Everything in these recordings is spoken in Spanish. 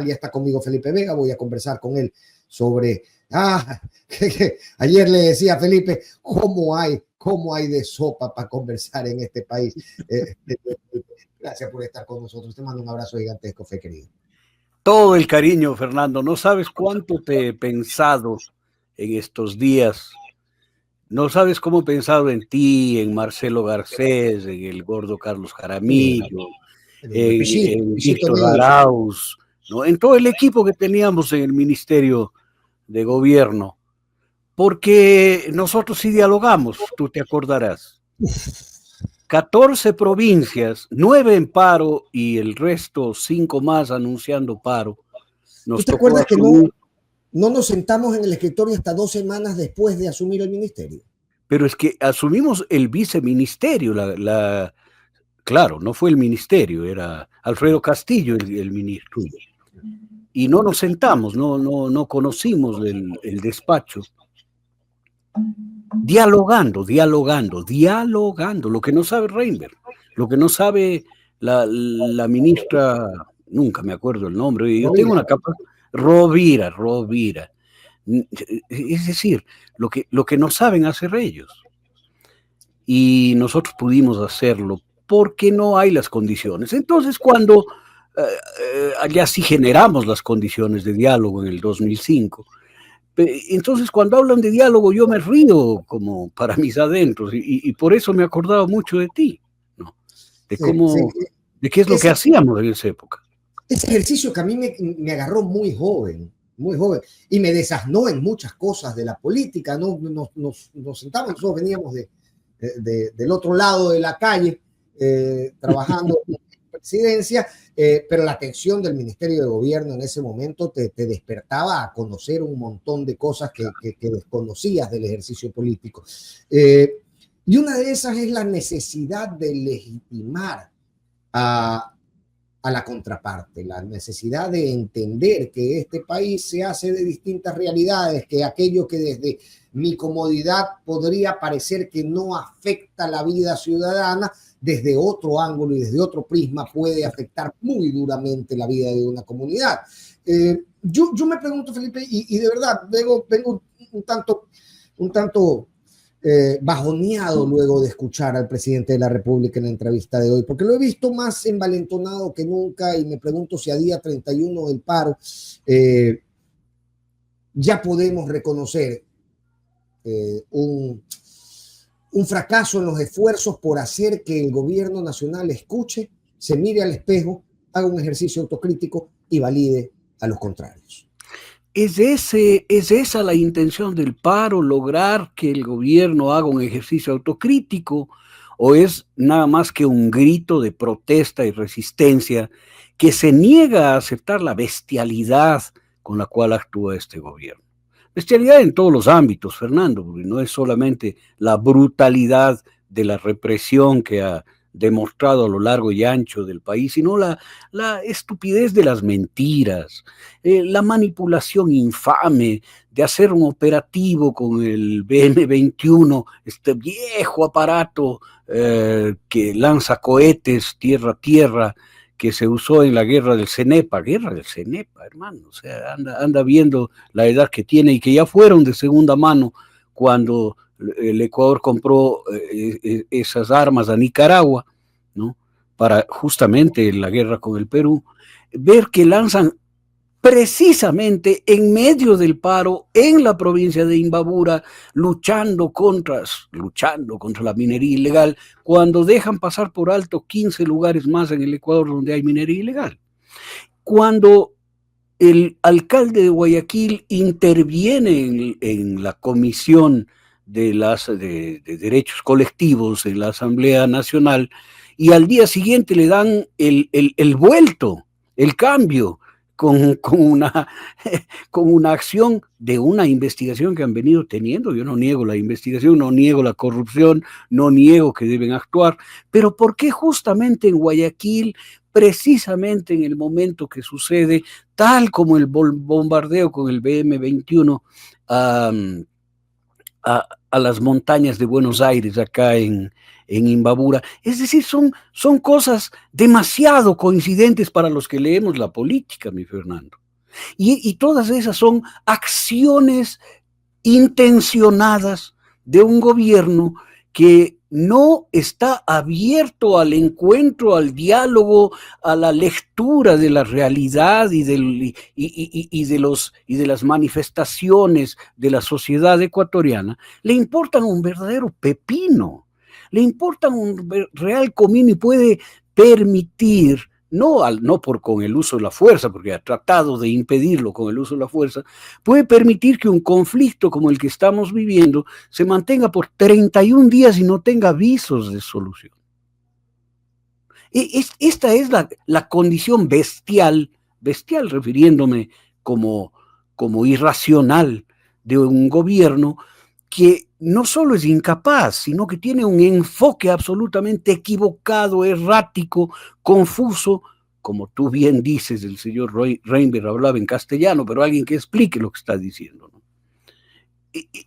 Ya está conmigo Felipe Vega, voy a conversar con él sobre, ayer le decía a Felipe, ¿cómo hay de sopa para conversar en este país? Gracias por estar con nosotros, te mando un abrazo gigantesco, fe querido. Todo el cariño, Fernando, no sabes cuánto te he pensado en estos días, no sabes cómo he pensado en ti, en Marcelo Garcés, en el gordo Carlos Jaramillo, en Víctor Arauz, ¿no? En todo el equipo que teníamos en el Ministerio de Gobierno, porque nosotros sí dialogamos, tú te acordarás. 14 provincias, 9 en paro y el resto 5 más anunciando paro. ¿Tú te acuerdas que no nos sentamos en el escritorio hasta 2 semanas después de asumir el ministerio? Pero es que asumimos el viceministerio, claro, no fue el ministerio, era Alfredo Castillo el ministro. Y no nos sentamos, no conocimos el despacho. Dialogando. Lo que no sabe Reinberg, lo que no sabe la ministra, nunca me acuerdo el nombre, yo tengo una capa, Rovira. Es decir, lo que no saben hacer ellos. Y nosotros pudimos hacerlo porque no hay las condiciones. Entonces, cuando allá sí generamos las condiciones de diálogo en el 2005, entonces cuando hablan de diálogo yo me río como para mis adentros y por eso me acordaba mucho de ti, ¿no? De cómo, de qué es lo que hacíamos en esa época. Ese ejercicio que a mí me agarró muy joven, y me desasnó en muchas cosas de la política, ¿no? Nos sentamos, nosotros veníamos del otro lado de la calle, trabajando en presidencia, pero la atención del Ministerio de Gobierno en ese momento te despertaba a conocer un montón de cosas que desconocías del ejercicio político. Y una de esas es la necesidad de legitimar a la contraparte, la necesidad de entender que este país se hace de distintas realidades, que aquello que desde mi comodidad podría parecer que no afecta la vida ciudadana, desde otro ángulo y desde otro prisma puede afectar muy duramente la vida de una comunidad. Yo me pregunto, Felipe, y de verdad vengo un tanto bajoneado luego de escuchar al presidente de la República en la entrevista de hoy, porque lo he visto más envalentonado que nunca y me pregunto si a día 31 del paro ya podemos reconocer un fracaso en los esfuerzos por hacer que el gobierno nacional escuche, se mire al espejo, haga un ejercicio autocrítico y valide a los contrarios. ¿Es esa la intención del paro, lograr que el gobierno haga un ejercicio autocrítico, o es nada más que un grito de protesta y resistencia que se niega a aceptar la bestialidad con la cual actúa este gobierno? Bestialidad en todos los ámbitos, Fernando, porque no es solamente la brutalidad de la represión que ha demostrado a lo largo y ancho del país, sino la estupidez de las mentiras, la manipulación infame de hacer un operativo con el BM-21, este viejo aparato que lanza cohetes tierra a tierra, que se usó en la guerra del Cenepa, hermano, o sea, anda viendo la edad que tiene y que ya fueron de segunda mano cuando el Ecuador compró esas armas a Nicaragua, ¿no? Para justamente la guerra con el Perú, ver que lanzan precisamente en medio del paro en la provincia de Imbabura, luchando contra la minería ilegal, cuando dejan pasar por alto 15 lugares más en el Ecuador donde hay minería ilegal. Cuando el alcalde de Guayaquil interviene en la comisión de derechos colectivos en la Asamblea Nacional y al día siguiente le dan el vuelto, el cambio, con una acción de una investigación que han venido teniendo. Yo no niego la investigación, no niego la corrupción, no niego que deben actuar, pero ¿por qué justamente en Guayaquil, precisamente en el momento que sucede, tal como el bombardeo con el BM-21 a las montañas de Buenos Aires, acá en Imbabura. Es decir, son cosas demasiado coincidentes para los que leemos la política, mi Fernando. Y todas esas son acciones intencionadas de un gobierno que no está abierto al encuentro, al diálogo, a la lectura de la realidad y de las manifestaciones de la sociedad ecuatoriana. Le importan un verdadero pepino, le importan un real comino y puede permitir, no con el uso de la fuerza, porque ha tratado de impedirlo con el uso de la fuerza, puede permitir que un conflicto como el que estamos viviendo se mantenga por 31 días y no tenga visos de solución. Esta es la condición bestial refiriéndome como irracional de un gobierno que no solo es incapaz, sino que tiene un enfoque absolutamente equivocado, errático, confuso, como tú bien dices, el señor Reinberg hablaba en castellano, pero alguien que explique lo que está diciendo, ¿no?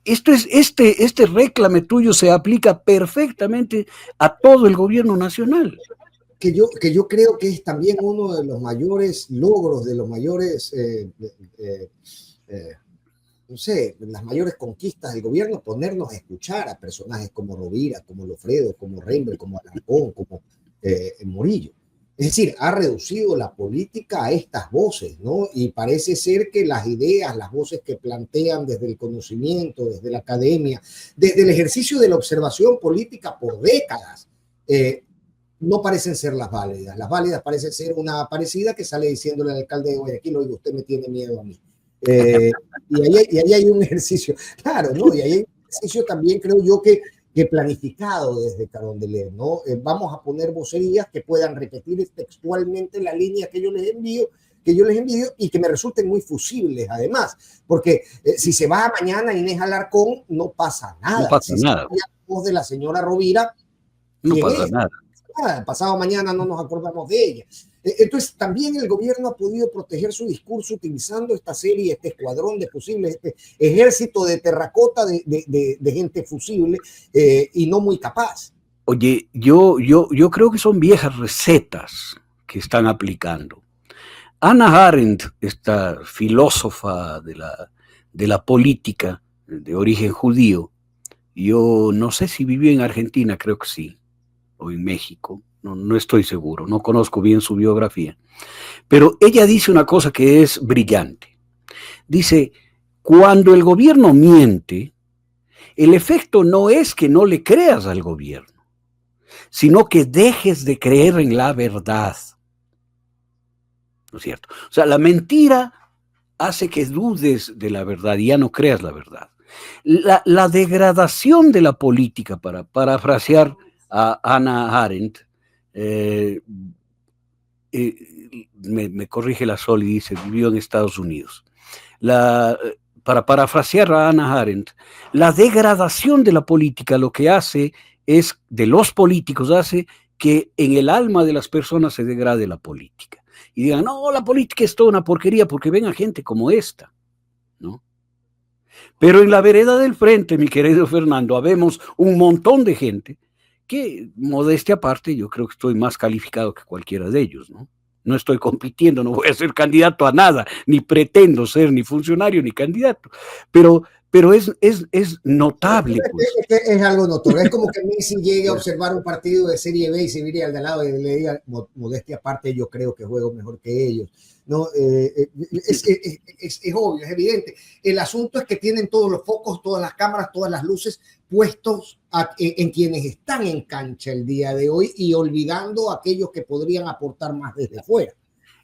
Este réclame tuyo se aplica perfectamente a todo el gobierno nacional. Que yo creo que es también uno de los mayores logros, de los mayores no sé, las mayores conquistas del gobierno, ponernos a escuchar a personajes como Rovira, como Lofredo, como Reinberg, como Alarcón, como Morillo. Es decir, ha reducido la política a estas voces, ¿no? Y parece ser que las ideas, las voces que plantean desde el conocimiento, desde la academia, desde el ejercicio de la observación política por décadas, no parecen ser las válidas. Las válidas parecen ser una parecida que sale diciéndole al alcalde de Guayaquil: oye, usted me tiene miedo a mí. Y ahí hay un ejercicio, claro, ¿no? Y ahí hay un ejercicio también, creo yo, que planificado desde Carondelet, ¿no? Vamos a poner vocerías que puedan repetir textualmente la línea que yo les envío y que me resulten muy fusibles, además, porque si se va mañana Inés Alarcón, no pasa nada. No pasa si nada. Se va la voz de la señora Rovira, no pasa nada. Pasado mañana no nos acordamos de ella. Entonces, también el gobierno ha podido proteger su discurso utilizando esta serie, este escuadrón de fusibles, este ejército de terracota de gente fusible y no muy capaz. Oye, yo creo que son viejas recetas que están aplicando. Hannah Arendt, esta filósofa de la política de origen judío, yo no sé si vivió en Argentina, creo que sí, o en México, no estoy seguro, no conozco bien su biografía, pero ella dice una cosa que es brillante. Dice, cuando el gobierno miente, el efecto no es que no le creas al gobierno, sino que dejes de creer en la verdad. ¿No es cierto? O sea, la mentira hace que dudes de la verdad y ya no creas la verdad. La degradación de la política, para parafrasear a Hannah Arendt, me corrige la Sol y dice, vivió en Estados Unidos. Para parafrasear a Hannah Arendt, la degradación de la política lo que hace es, de los políticos, hace que en el alma de las personas se degrade la política. Y digan, no, la política es toda una porquería porque ven a gente como esta, ¿no? Pero en la vereda del frente, mi querido Fernando, habemos un montón de gente que, modestia aparte, yo creo que estoy más calificado que cualquiera de ellos, ¿no? No estoy compitiendo, no voy a ser candidato a nada, ni pretendo ser ni funcionario ni candidato, pero es notable. Pues. Es algo notorio. Es como que Messi llegue a observar un partido de Serie B y se mire al de al lado y le diga, modestia aparte, yo creo que juego mejor que ellos. No, es obvio, es evidente. El asunto es que tienen todos los focos, todas las cámaras, todas las luces puestos en quienes están en cancha el día de hoy y olvidando a aquellos que podrían aportar más desde fuera.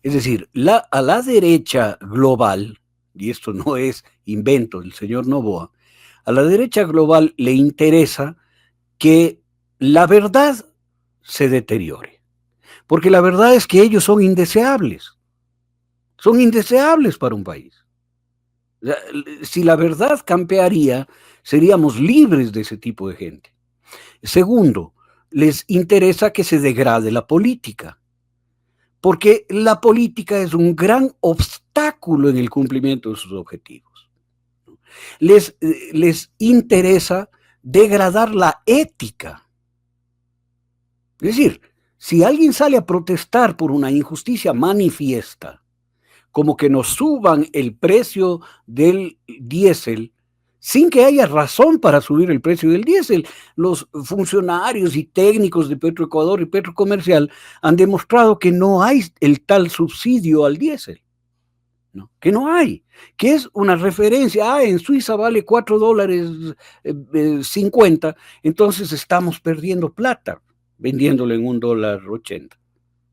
Es decir, a la derecha global, y esto no es invento del señor Noboa, a la derecha global le interesa que la verdad se deteriore, porque la verdad es que ellos son indeseables para un país. Si la verdad campearía, seríamos libres de ese tipo de gente. Segundo, les interesa que se degrade la política, porque la política es un gran obstáculo en el cumplimiento de sus objetivos. les interesa degradar la ética. Es decir, si alguien sale a protestar por una injusticia manifiesta, como que nos suban el precio del diésel, sin que haya razón para subir el precio del diésel. Los funcionarios y técnicos de Petroecuador y Petrocomercial han demostrado que no hay el tal subsidio al diésel, ¿no? Que no hay, que es una referencia, en Suiza vale $4.50, entonces estamos perdiendo plata vendiéndolo en $1.80.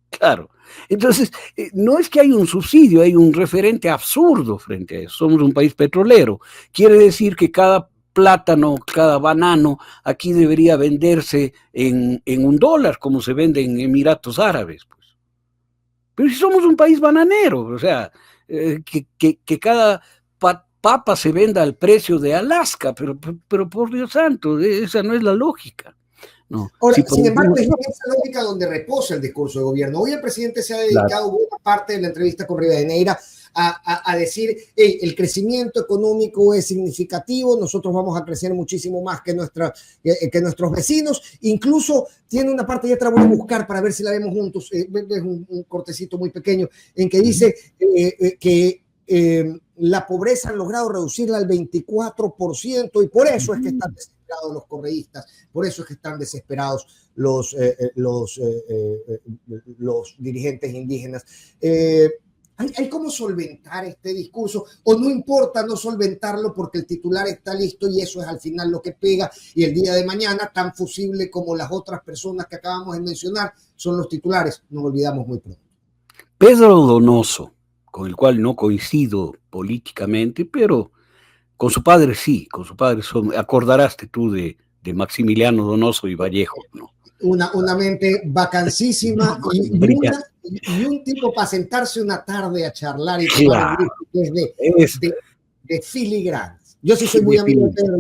Claro. Entonces, no es que hay un subsidio, hay un referente absurdo frente a eso. Somos un país petrolero. Quiere decir que cada plátano, cada banano, aquí debería venderse en $1, como se vende en Emiratos Árabes. Pues. Pero si somos un país bananero, o sea, que cada papa se venda al precio de Alaska, pero por Dios santo, esa no es la lógica. No. Ahora, sí, sin embargo, es en esa lógica donde reposa el discurso de gobierno. Hoy el presidente se ha dedicado buena parte de la entrevista con Rivadeneira a decir, hey, el crecimiento económico es significativo, nosotros vamos a crecer muchísimo más que nuestros vecinos. Incluso tiene una parte, ya te la voy a buscar para ver si la vemos juntos, es un cortecito muy pequeño, en que dice que la pobreza han logrado reducirla al 24% y por eso es que están desesperados los correístas, por eso es que están desesperados los dirigentes indígenas. ¿Hay cómo solventar este discurso? ¿O no importa no solventarlo porque el titular está listo y eso es al final lo que pega y el día de mañana, tan fusible como las otras personas que acabamos de mencionar, son los titulares? Nos olvidamos muy pronto. Pedro Donoso, con el cual no coincido políticamente, pero con su padre sí, con su padre acordarás tú de Maximiliano Donoso y Vallejo, ¿no? Una mente vacancísima y un tipo para sentarse una tarde a charlar y tomar de filigranas. Yo sí soy muy amigo de Pedro,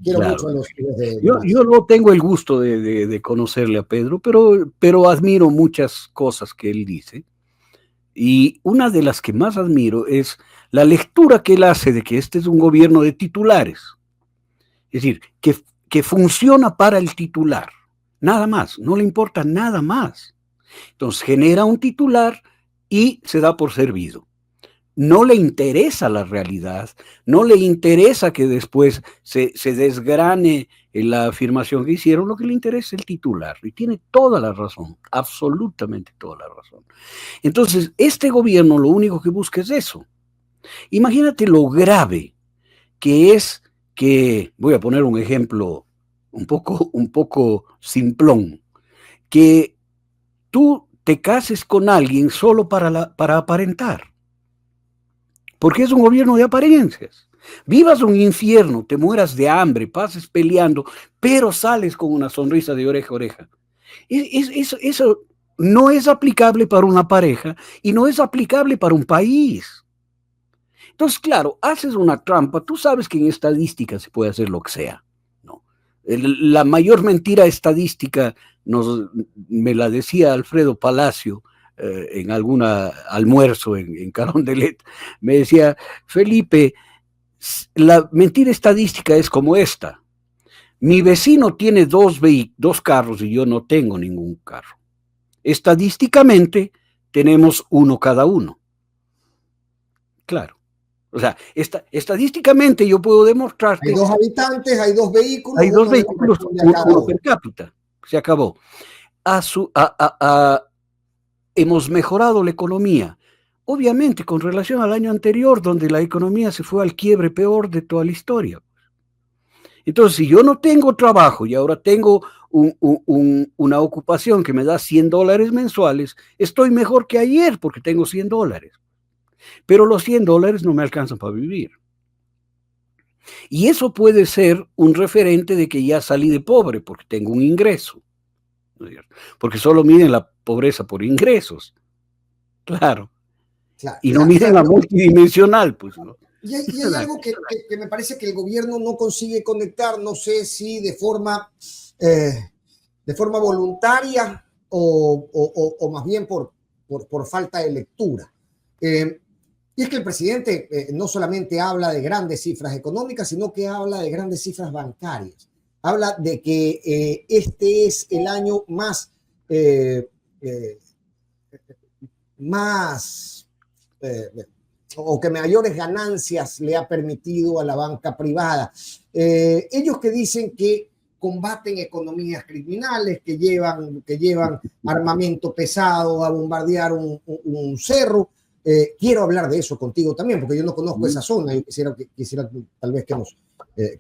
quiero mucho a los de yo no tengo el gusto de conocerle a Pedro, pero admiro muchas cosas que él dice. Y una de las que más admiro es la lectura que él hace de que este es un gobierno de titulares. Es decir, que funciona para el titular. Nada más, no le importa nada más. Entonces genera un titular y se da por servido. No le interesa la realidad, no le interesa que después se desgrane la afirmación que hicieron, lo que le interesa es el titular. Y tiene toda la razón, absolutamente toda la razón. Entonces, este gobierno lo único que busca es eso. Imagínate lo grave que es que, voy a poner un ejemplo un poco simplón, que tú te cases con alguien solo para aparentar, porque es un gobierno de apariencias. Vivas un infierno, te mueras de hambre, pases peleando, pero sales con una sonrisa de oreja a oreja. Eso no es aplicable para una pareja y no es aplicable para un país. Entonces, claro, haces una trampa, tú sabes que en estadística se puede hacer lo que sea, ¿no? La mayor mentira estadística me la decía Alfredo Palacio en algún almuerzo en Carondelet, me decía, Felipe, la mentira estadística es como esta: mi vecino tiene dos carros y yo no tengo ningún carro. Estadísticamente tenemos uno cada uno. Claro. O sea, estadísticamente yo puedo demostrarte... Hay 2 habitantes, hay 2 vehículos. Hay 2 vehículos, uno per cápita. Se acabó. Hemos mejorado la economía. Obviamente, con relación al año anterior, donde la economía se fue al quiebre peor de toda la historia. Entonces, si yo no tengo trabajo y ahora tengo una ocupación que me da $100 mensuales, estoy mejor que ayer porque tengo $100. Pero los $100 no me alcanzan para vivir. Y eso puede ser un referente de que ya salí de pobre porque tengo un ingreso. ¿No es cierto? Porque solo miden la pobreza por ingresos. Claro. Y no miden la multidimensional, pues, ¿no? Y hay algo que me parece que el gobierno no consigue conectar, no sé si de forma voluntaria o más bien por falta de lectura. Y es que el presidente no solamente habla de grandes cifras económicas, sino que habla de grandes cifras bancarias. Habla de que este es el año más o que mayores ganancias le ha permitido a la banca privada. Ellos que dicen que combaten economías criminales, que llevan armamento pesado a bombardear un cerro. Quiero hablar de eso contigo también, porque yo no conozco esa zona. Yo quisiera tal vez que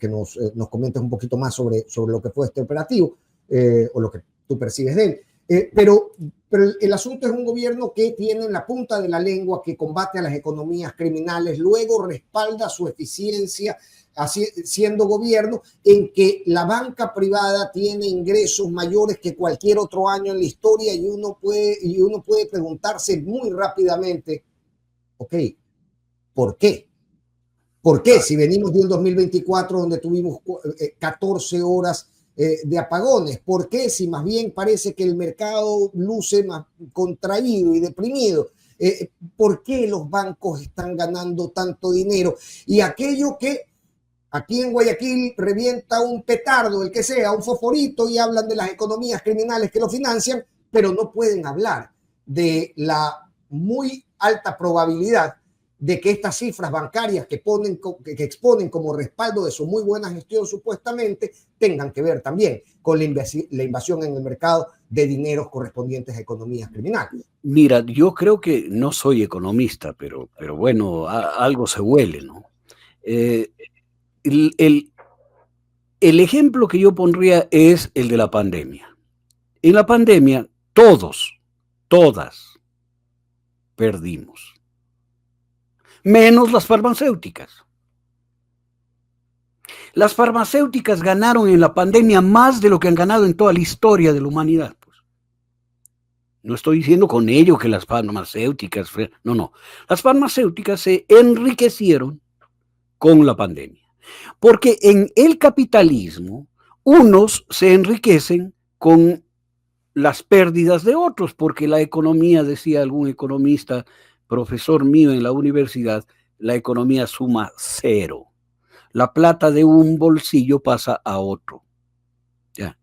nos comentes un poquito más sobre lo que fue este operativo o lo que tú percibes de él. Pero el asunto es un gobierno que tiene en la punta de la lengua que combate a las economías criminales, luego respalda su eficiencia siendo gobierno en que la banca privada tiene ingresos mayores que cualquier otro año en la historia y uno puede preguntarse muy rápidamente, ok, ¿por qué? ¿Por qué? Si venimos de un 2024 donde tuvimos 14 horas de apagones, ¿por qué? Si más bien parece que el mercado luce más contraído y deprimido, ¿por qué los bancos están ganando tanto dinero? Y aquello que aquí en Guayaquil revienta un petardo, el que sea, un fosforito, y hablan de las economías criminales que lo financian, pero no pueden hablar de la muy alta probabilidad de que estas cifras bancarias que exponen como respaldo de su muy buena gestión supuestamente tengan que ver también con la invasión en el mercado de dineros correspondientes a economías criminales. Mira, yo creo que no soy economista, pero bueno, algo se huele, ¿no? El ejemplo que yo pondría es el de la pandemia. En la pandemia, todas perdimos, menos las farmacéuticas. Las farmacéuticas ganaron en la pandemia más de lo que han ganado en toda la historia de la humanidad. Pues. No estoy diciendo con ello que las farmacéuticas, no. Las farmacéuticas se enriquecieron con la pandemia. Porque en el capitalismo, unos se enriquecen con las pérdidas de otros, porque la economía, decía algún economista, profesor mío en la universidad, la economía suma cero. La plata de un bolsillo pasa a otro. ¿Ya?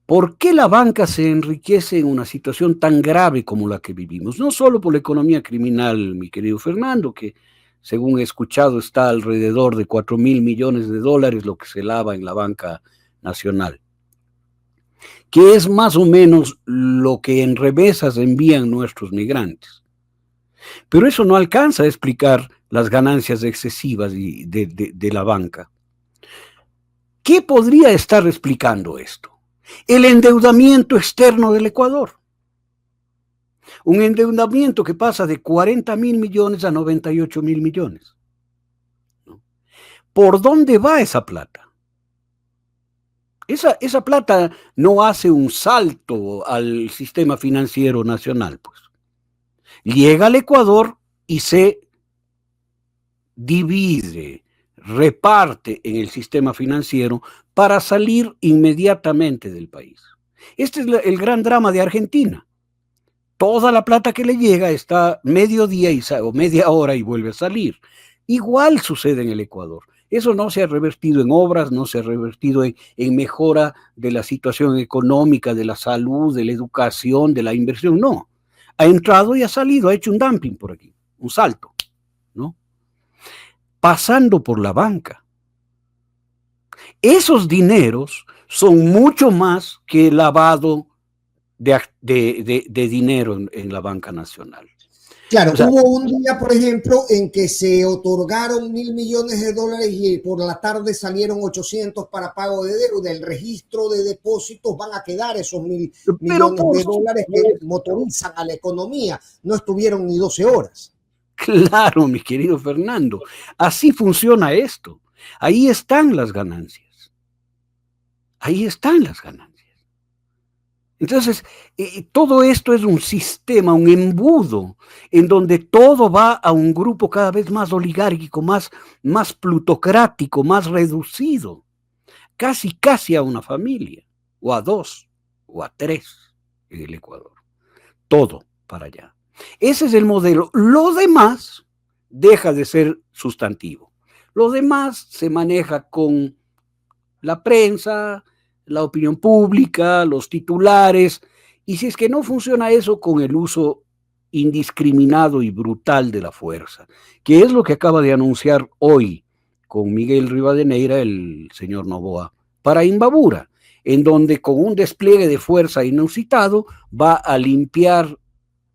¿Por qué la banca se enriquece en una situación tan grave como la que vivimos? No solo por la economía criminal, mi querido Fernando, que según he escuchado está alrededor de 4.000 millones de dólares lo que se lava en la banca nacional, que es más o menos lo que en remesas envían nuestros migrantes. Pero eso no alcanza a explicar las ganancias excesivas de la banca. ¿Qué podría estar explicando esto? El endeudamiento externo del Ecuador. Un endeudamiento que pasa de 40.000 millones a 98.000 millones. ¿Por dónde va esa plata? Esa plata no hace un salto al sistema financiero nacional, pues. Llega al Ecuador y se divide, reparte en el sistema financiero para salir inmediatamente del país. Este es el gran drama de Argentina. Toda la plata que le llega está mediodía o media hora y vuelve a salir. Igual sucede en el Ecuador. Eso no se ha revertido en obras, no se ha revertido en mejora de la situación económica, de la salud, de la educación, de la inversión, no. Ha entrado y ha salido, ha hecho un dumping por aquí, un salto, ¿no? Pasando por la banca. Esos dineros son mucho más que lavado de dinero en la banca nacional. Claro, o sea, hubo un día, por ejemplo, en que se otorgaron 1.000 millones de dólares y por la tarde salieron 800 para pago de deuda. Del registro de depósitos van a quedar esos 1.000 millones de dólares que motorizan a la economía. No estuvieron ni 12 horas. Claro, mi querido Fernando, así funciona esto. Ahí están las ganancias. Ahí están las ganancias. Entonces, todo esto es un sistema, un embudo, en donde todo va a un grupo cada vez más oligárquico, más plutocrático, más reducido, casi a una familia, o a 2, o a 3 en el Ecuador. Todo para allá. Ese es el modelo. Lo demás deja de ser sustantivo. Lo demás se maneja con la prensa, la opinión pública, los titulares, y si es que no funciona eso, con el uso indiscriminado y brutal de la fuerza, que es lo que acaba de anunciar hoy con Miguel Rivadeneira el señor Noboa para Imbabura, en donde con un despliegue de fuerza inusitado va a limpiar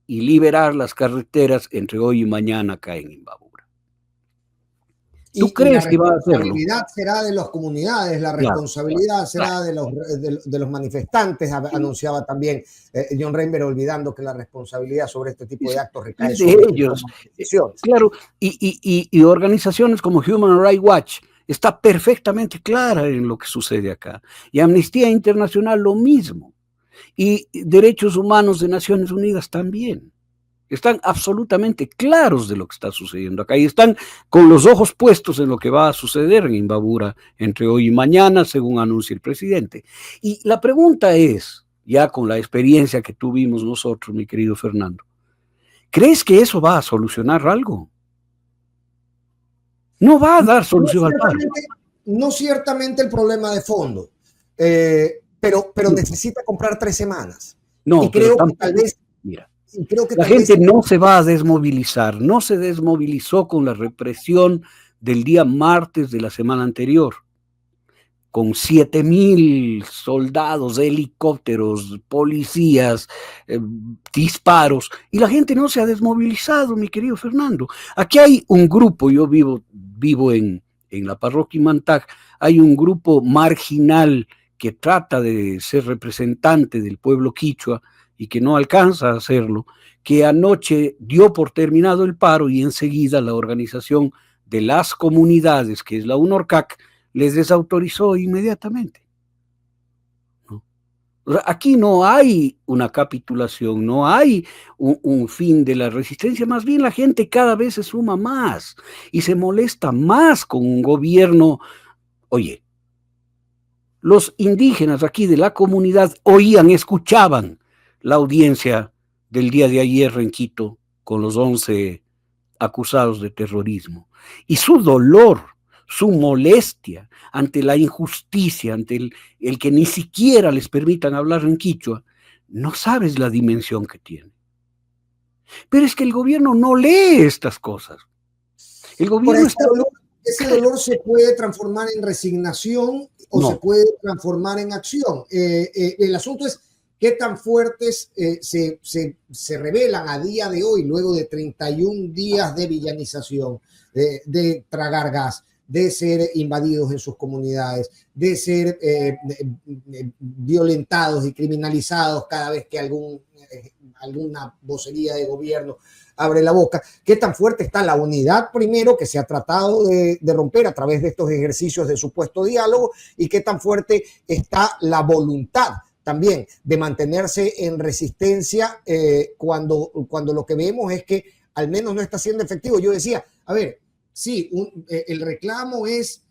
y liberar las carreteras entre hoy y mañana acá en Imbabura. ¿Tú crees que va a hacerlo? La responsabilidad será de las comunidades, la responsabilidad será de los manifestantes, anunciaba también John Reimer, olvidando que la responsabilidad sobre este tipo de actos recae sobre ellos. Claro, y organizaciones como Human Rights Watch está perfectamente clara en lo que sucede acá. Y Amnistía Internacional lo mismo. Y Derechos Humanos de Naciones Unidas también. Están absolutamente claros de lo que está sucediendo acá y están con los ojos puestos en lo que va a suceder en Imbabura entre hoy y mañana, según anuncia el presidente. Y la pregunta es, ya con la experiencia que tuvimos nosotros, mi querido Fernando, ¿crees que eso va a solucionar algo? No va a dar solución al paro. No ciertamente el problema de fondo, pero necesita comprar 3 semanas. No, y creo que tal vez... Mira, la gente no se va a desmovilizar, no se desmovilizó con la represión del día martes de la semana anterior, con 7,000 soldados, helicópteros, policías, disparos, y la gente no se ha desmovilizado, mi querido Fernando. Aquí hay un grupo, yo vivo en la parroquia Imantag, hay un grupo marginal que trata de ser representante del pueblo quichua, y que no alcanza a hacerlo, que anoche dio por terminado el paro y enseguida la organización de las comunidades, que es la UNORCAC, les desautorizó inmediatamente. ¿No? O sea, aquí no hay una capitulación, no hay un fin de la resistencia, más bien la gente cada vez se suma más y se molesta más con un gobierno. Oye, los indígenas aquí de la comunidad oían, escuchaban la audiencia del día de ayer en Quito con los 11 acusados de terrorismo. Y su dolor, su molestia ante la injusticia, ante el que ni siquiera les permitan hablar en quichua, no sabes la dimensión que tiene. Pero es que el gobierno no lee estas cosas. El gobierno ese dolor se puede transformar en resignación o se puede transformar en acción. El asunto es qué tan fuertes se revelan a día de hoy, luego de 31 días de villanización, de tragar gas, de ser invadidos en sus comunidades, de ser violentados y criminalizados cada vez que alguna vocería de gobierno abre la boca. ¿Qué tan fuerte está la unidad primero que se ha tratado de romper a través de estos ejercicios de supuesto diálogo? ¿Y qué tan fuerte está la voluntad también de mantenerse en resistencia cuando lo que vemos es que al menos no está siendo efectivo? Yo decía, a ver, sí, el reclamo es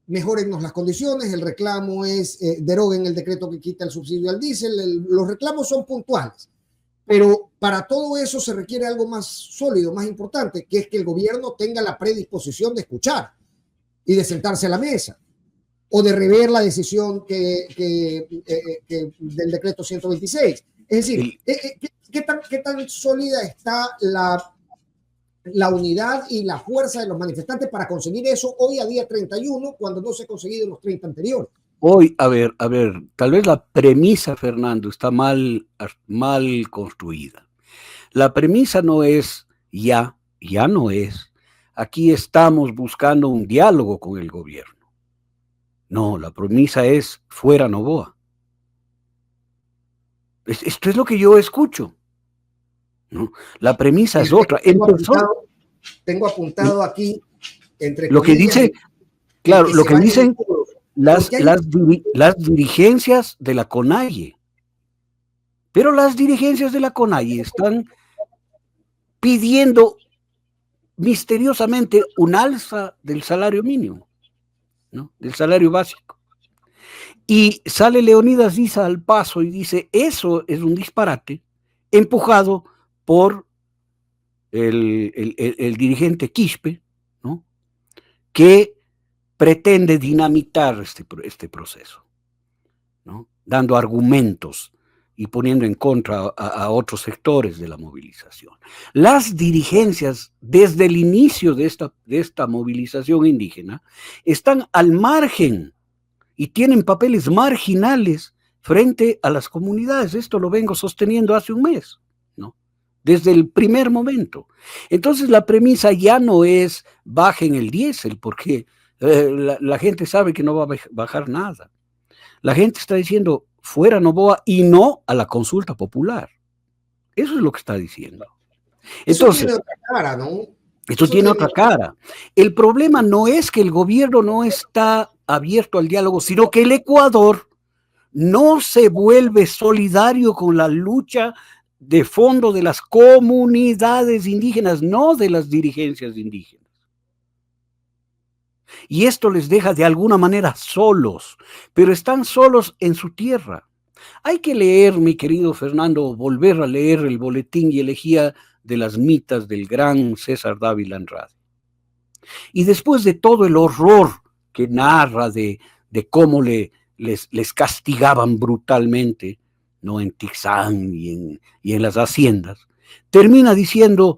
mejórennos las condiciones, el reclamo es deroguen el decreto que quita el subsidio al diésel, los reclamos son puntuales. Pero para todo eso se requiere algo más sólido, más importante, que es que el gobierno tenga la predisposición de escuchar y de sentarse a la mesa, o de rever la decisión del decreto 126. Es decir, ¿qué tan sólida está la unidad y la fuerza de los manifestantes para conseguir eso hoy a día 31, cuando no se ha conseguido en los 30 anteriores? Hoy, a ver, tal vez la premisa, Fernando, está mal construida. La premisa no es ya no es, aquí estamos buscando un diálogo con el gobierno. No, la premisa es fuera Noboa. Esto es lo que yo escucho. ¿No? La premisa es otra. Tengo apuntado aquí, entre lo que dice, claro, lo que dicen las dirigencias de la CONAIE. Pero las dirigencias de la CONAIE están pidiendo misteriosamente un alza del salario mínimo, ¿no? Del salario básico. Y sale Leonidas Issa al paso y dice, eso es un disparate empujado por el dirigente Quispe, ¿no?, que pretende dinamitar este proceso, ¿no?, dando argumentos y poniendo en contra a otros sectores de la movilización. Las dirigencias, desde el inicio de esta movilización indígena, están al margen y tienen papeles marginales frente a las comunidades. Esto lo vengo sosteniendo hace un mes, ¿no?, desde el primer momento. Entonces la premisa ya no es bajen el diésel, porque la gente sabe que no va a bajar nada. La gente está diciendo fuera Noboa y no a la consulta popular. Eso es lo que está diciendo. Entonces, eso tiene otra cara, ¿no? Esto tiene otra cara. El problema no es que el gobierno no está abierto al diálogo, sino que el Ecuador no se vuelve solidario con la lucha de fondo de las comunidades indígenas, no de las dirigencias indígenas. Y esto les deja de alguna manera solos, pero están solos en su tierra. Hay que leer, mi querido Fernando, volver a leer el Boletín y Elegía de las Mitas del gran César Dávila Andrade. Y después de todo el horror que narra de cómo les castigaban brutalmente, ¿no?, en Tixán y en las haciendas, termina diciendo: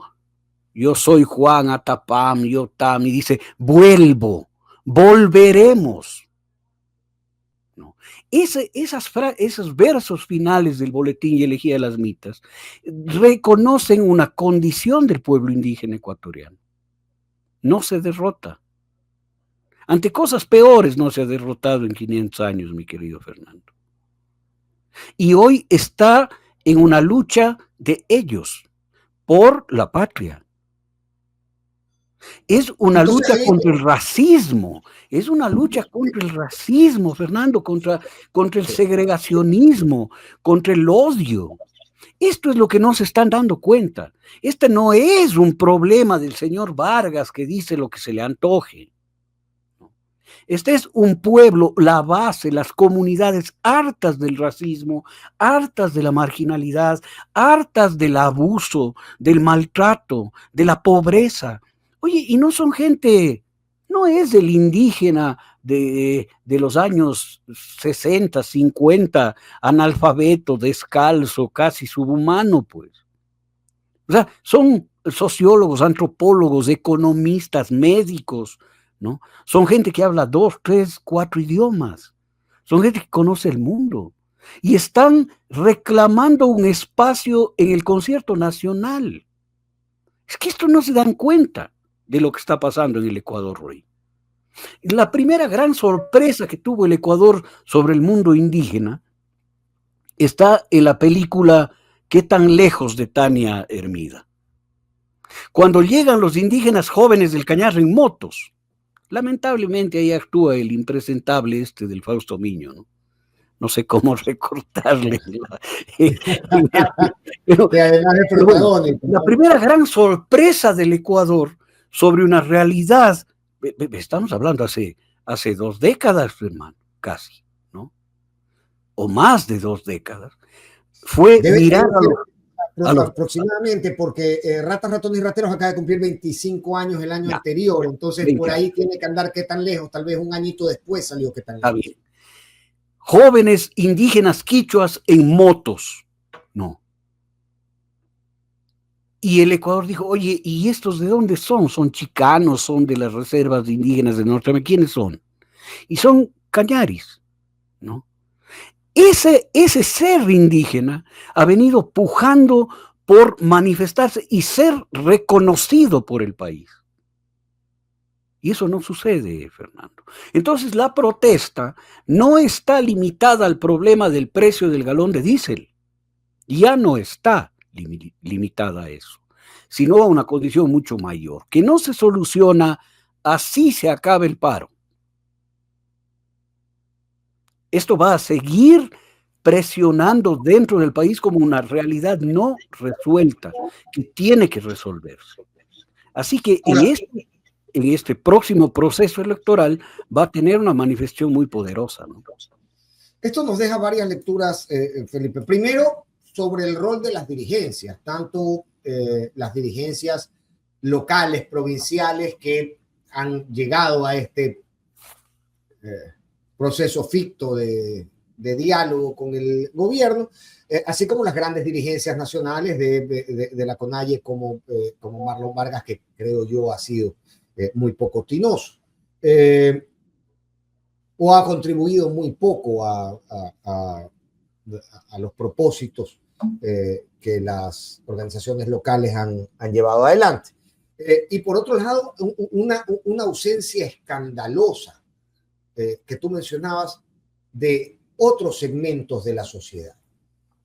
yo soy Juan Atapam, Yotam, y dice, volveremos. ¿No? Esos versos finales del Boletín y Elegía de las Mitas reconocen una condición del pueblo indígena ecuatoriano. No se derrota. Ante cosas peores no se ha derrotado en 500 años, mi querido Fernando. Y hoy está en una lucha de ellos por la patria. Es una lucha contra el racismo, Fernando, contra el segregacionismo, contra el odio. Esto es lo que no se están dando cuenta. Este no es un problema del señor Vargas que dice lo que se le antoje. Este es un pueblo, la base, las comunidades hartas del racismo, hartas de la marginalidad, hartas del abuso, del maltrato, de la pobreza. Oye, y no son gente, no es el indígena de los años 60, 50, analfabeto, descalzo, casi subhumano, pues. O sea, son sociólogos, antropólogos, economistas, médicos, ¿no? Son gente que habla 2, 3, 4 idiomas. Son gente que conoce el mundo. Y están reclamando un espacio en el concierto nacional. Es que esto no se dan cuenta de lo que está pasando en el Ecuador hoy. La primera gran sorpresa que tuvo el Ecuador sobre el mundo indígena está en la película ¿Qué tan lejos de Tania Hermida? Cuando llegan los indígenas jóvenes del Cañar en motos, lamentablemente ahí actúa el impresentable del Fausto Miño, ¿no? No sé cómo recortarle. Pero bueno, la primera gran sorpresa del Ecuador sobre una realidad, estamos hablando hace 2 décadas, hermano, casi, ¿no? O más de 2 décadas, fue mirar aproximadamente, porque Ratas, Ratones y Rateros acaba de cumplir 25 años el año anterior, entonces por ahí tiene que andar qué tan lejos, tal vez un añito después salió qué tan lejos. Está bien. Jóvenes indígenas quichuas en motos, no. Y el Ecuador dijo, oye, ¿y estos de dónde son? ¿Son chicanos? ¿Son de las reservas indígenas de Norteamérica? ¿Quiénes son? Y son cañaris, ¿no? Ese ser indígena ha venido pujando por manifestarse y ser reconocido por el país. Y eso no sucede, Fernando. Entonces la protesta no está limitada al problema del precio del galón de diésel. Ya no está limitada a eso, sino a una condición mucho mayor, que no se soluciona así se acabe el paro. Esto va a seguir presionando dentro del país como una realidad no resuelta, que tiene que resolverse. Así que en este próximo proceso electoral va a tener una manifestación muy poderosa, ¿no? Esto nos deja varias lecturas, Felipe. Primero, sobre el rol de las dirigencias, tanto las dirigencias locales, provinciales, que han llegado a este proceso ficto de diálogo con el gobierno, así como las grandes dirigencias nacionales de la CONAIE, como Marlon Vargas, que creo yo ha sido muy poco tinoso, o ha contribuido muy poco a los propósitos que las organizaciones locales han llevado adelante. Y por otro lado, una ausencia escandalosa que tú mencionabas de otros segmentos de la sociedad.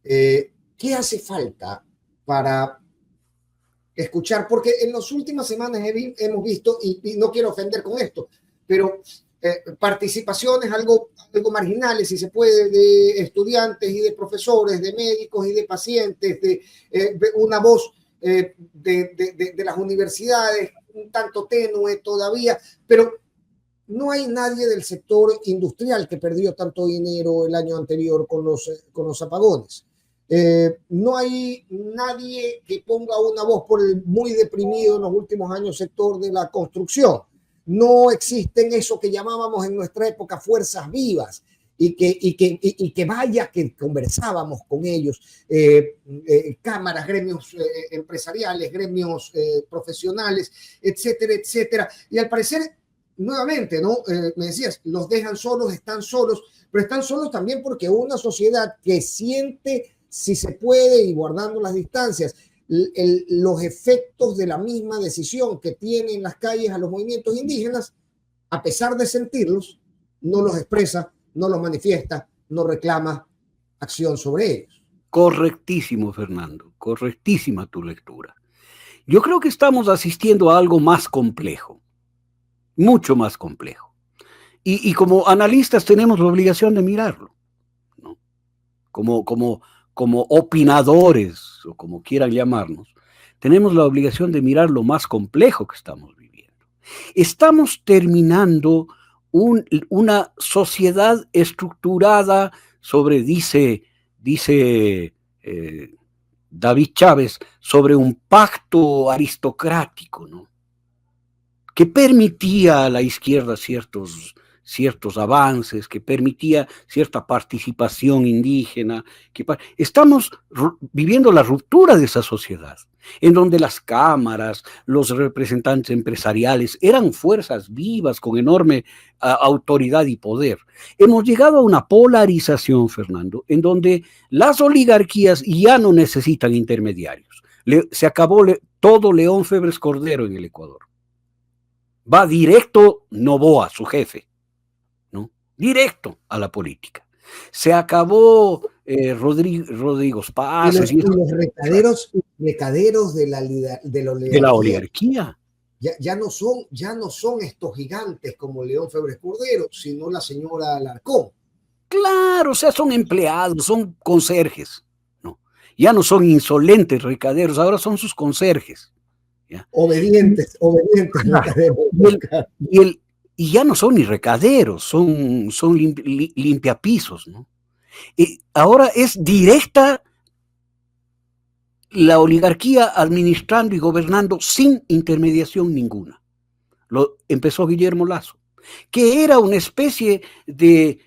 ¿Qué hace falta para escuchar? Porque en las últimas semanas hemos visto, y no quiero ofender con esto, pero participaciones algo marginales, si se puede, de estudiantes y de profesores, de médicos y de pacientes, de una voz de las universidades, un tanto tenue todavía, pero no hay nadie del sector industrial que perdió tanto dinero el año anterior con los apagones. No hay nadie que ponga una voz por el muy deprimido en los últimos años sector de la construcción. No existen eso que llamábamos en nuestra época fuerzas vivas, y que vaya que conversábamos con ellos, cámaras, gremios empresariales, gremios profesionales, etcétera, etcétera. Y al parecer, nuevamente, ¿no? Me decías, los dejan solos, pero están solos también porque una sociedad que siente, si se puede, y guardando las distancias, los efectos de la misma decisión que tienen las calles a los movimientos indígenas, a pesar de sentirlos, no los expresa, no los manifiesta, no reclama acción sobre ellos. Correctísimo, Fernando, correctísima tu lectura. Yo creo que estamos asistiendo a algo más complejo, mucho más complejo. Y como analistas tenemos la obligación de mirarlo, ¿no? Como opinadores, o como quieran llamarnos, tenemos la obligación de mirar lo más complejo que estamos viviendo. Estamos terminando una sociedad estructurada sobre, dice David Chávez, sobre un pacto aristocrático, ¿no? Que permitía a la izquierda ciertos avances, que permitía cierta participación indígena. Estamos viviendo la ruptura de esa sociedad, en donde las cámaras, los representantes empresariales eran fuerzas vivas con enorme autoridad y poder. Hemos llegado a una polarización, Fernando, en donde las oligarquías ya no necesitan intermediarios. Se acabó todo León Febres Cordero en el Ecuador. Va directo Noboa, su jefe, ¿no? Directo a la política. Se acabó Rodrigo Paz. Y los recaderos de la oligarquía. Ya no son estos gigantes como León Febres Cordero, sino la señora Alarcón. Claro, o sea, son empleados, son conserjes, ¿no? Ya no son insolentes recaderos, ahora son sus conserjes. ¿Ya? Obedientes. Y ya no son ni recaderos, son limpiapisos, ¿no? Y ahora es directa la oligarquía administrando y gobernando sin intermediación ninguna. Lo empezó Guillermo Lasso, que era una especie de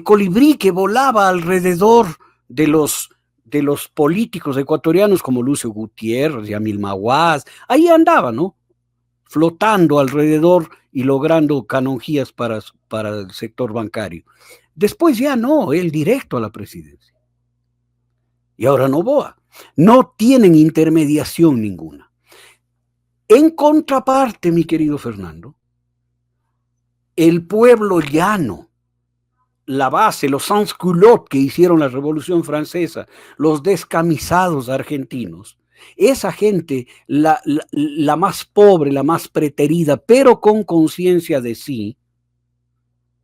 colibrí que volaba alrededor de los políticos ecuatorianos como Lucio Gutiérrez, Yamil Maguaz. Ahí andaba, ¿no? Flotando alrededor y logrando canonjías para el sector bancario. Después ya no, él directo a la presidencia. Y ahora Noboa. No tienen intermediación ninguna. En contraparte, mi querido Fernando, el pueblo llano, la base, los sans-culottes que hicieron la Revolución Francesa, los descamisados argentinos, esa gente, la más pobre, la más preterida, pero con conciencia de sí,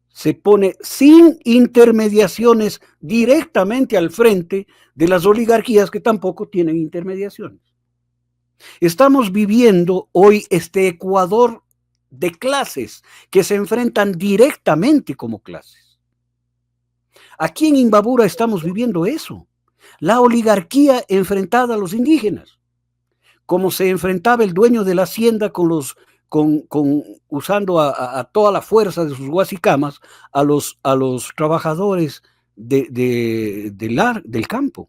se pone sin intermediaciones directamente al frente de las oligarquías que tampoco tienen intermediaciones. Estamos viviendo hoy este Ecuador de clases que se enfrentan directamente como clases. Aquí en Imbabura estamos viviendo eso, la oligarquía enfrentada a los indígenas. como se enfrentaba el dueño de la hacienda usando a toda la fuerza de sus guasicamas a los trabajadores del campo,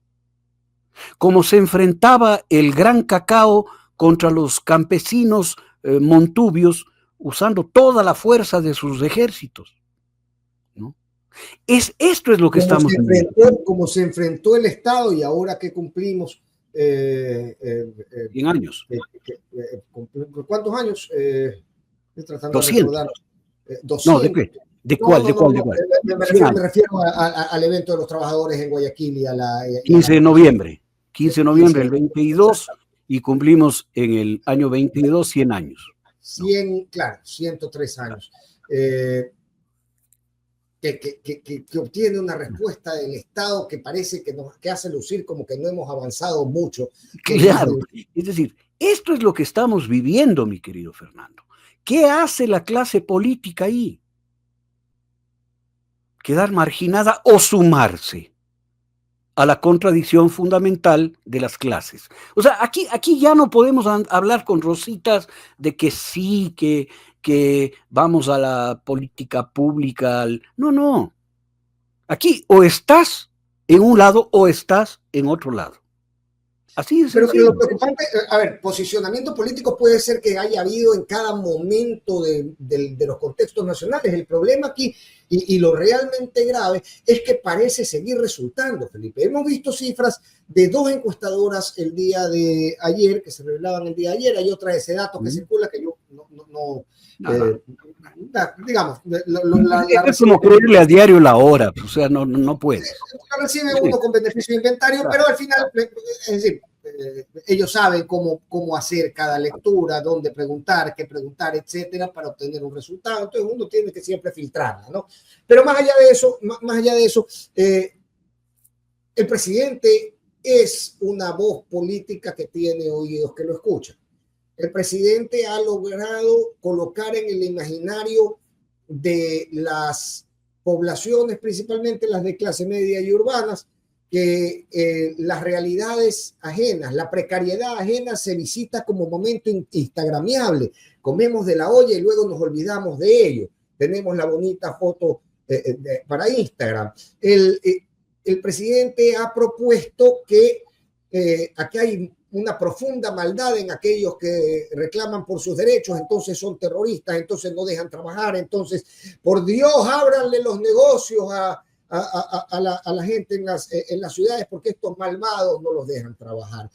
como se enfrentaba el gran cacao contra los campesinos montubios usando toda la fuerza de sus ejércitos, ¿no? Esto es lo que estamos viendo. Como se enfrentó el Estado, y ahora que cumplimos 100 años. ¿Cuántos años? Estoy tratando 200. de recordar. 200. No, ¿de cuál? Me refiero al evento de los trabajadores en Guayaquil y a la... 15 de noviembre. 15 de noviembre del 22, y cumplimos en el año 22 100 años. 100, claro, 103 años. Que obtiene una respuesta del Estado que parece que hace lucir como que no hemos avanzado mucho. Claro, es decir, esto es lo que estamos viviendo, mi querido Fernando. ¿Qué hace la clase política ahí? Quedar marginada o sumarse a la contradicción fundamental de las clases. O sea, aquí ya no podemos hablar con rositas de que sí, que vamos a la política pública. No. Aquí o estás en un lado o estás en otro lado. Así es. Pero lo preocupante, a ver, posicionamiento político puede ser que haya habido en cada momento de los contextos nacionales. El problema aquí, y lo realmente grave, es que parece seguir resultando, Felipe. Hemos visto cifras de 2 encuestadoras el día de ayer, que se revelaban el día de ayer. Hay otra de ese dato que circula que yo digamos, es como creerle a diario la hora, o sea, no puedes. Recibe uno con beneficio de inventario, claro. Pero al final, es decir, ellos saben cómo hacer cada lectura, dónde preguntar, qué preguntar, etcétera, para obtener un resultado. Entonces uno tiene que siempre filtrarla, ¿no? Pero más allá de eso, el presidente es una voz política que tiene oídos que lo escuchan. El presidente ha logrado colocar en el imaginario de las poblaciones, principalmente las de clase media y urbanas, que las realidades ajenas, la precariedad ajena se visita como momento instagramiable. Comemos de la olla y luego nos olvidamos de ello. Tenemos la bonita foto para Instagram. El presidente ha propuesto que aquí hay una profunda maldad en aquellos que reclaman por sus derechos, entonces son terroristas, entonces no dejan trabajar, entonces, por Dios, ábranle los negocios a la gente en las ciudades porque estos malvados no los dejan trabajar.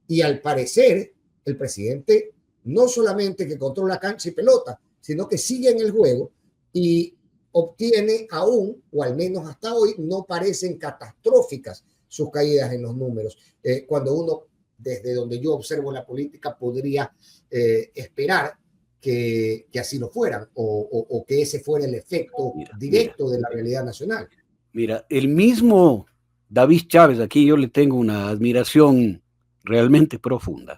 Y al parecer, el presidente no solamente que controla cancha y pelota, sino que sigue en el juego y obtiene aún, o al menos hasta hoy, no parecen catastróficas sus caídas en los números. Cuando uno, desde donde yo observo la política, podría esperar que así lo fueran o que ese fuera el efecto directo de la realidad nacional. Mira, el mismo David Chávez, aquí yo le tengo una admiración realmente profunda.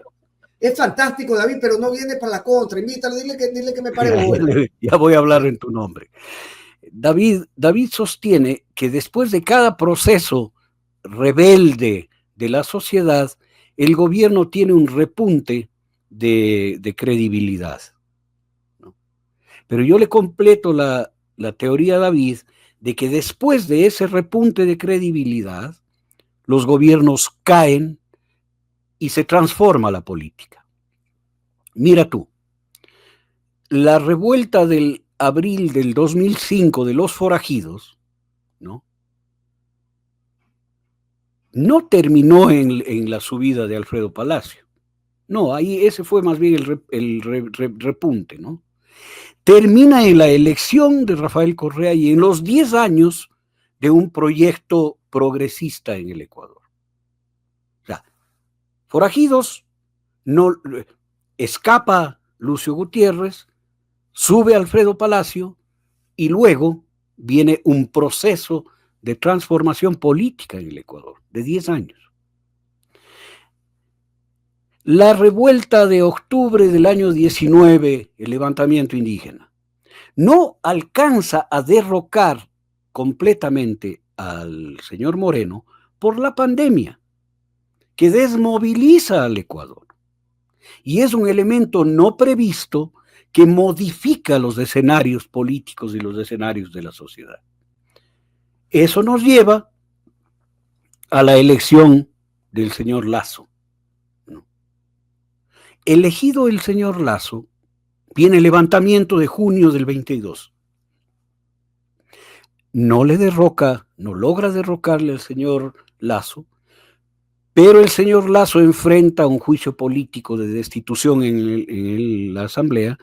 Es fantástico, David, pero no viene para la contra. Invítalo, dile que me pare bola. Ya voy a hablar en tu nombre. David sostiene que después de cada proceso rebelde de la sociedad, el gobierno tiene un repunte de credibilidad, ¿no? Pero yo le completo la teoría a David de que después de ese repunte de credibilidad, los gobiernos caen y se transforma la política. Mira tú, la revuelta del abril del 2005 de los forajidos, no terminó en la subida de Alfredo Palacio. No, ahí ese fue más bien el repunte, ¿no? Termina en la elección de Rafael Correa y en los 10 años de un proyecto progresista en el Ecuador. O sea, forajidos, no, escapa Lucio Gutiérrez, sube Alfredo Palacio y luego viene un proceso de transformación política en el Ecuador, de 10 años. La revuelta de octubre del año 19, el levantamiento indígena, no alcanza a derrocar completamente al señor Moreno por la pandemia, que desmoviliza al Ecuador. y es un elemento no previsto que modifica los escenarios políticos y los escenarios de la sociedad. Eso nos lleva a la elección del señor Lasso. ¿No? Elegido el señor Lasso, viene el levantamiento de junio del 22. No logra derrocarle al señor Lasso, pero el señor Lasso enfrenta un juicio político de destitución en la Asamblea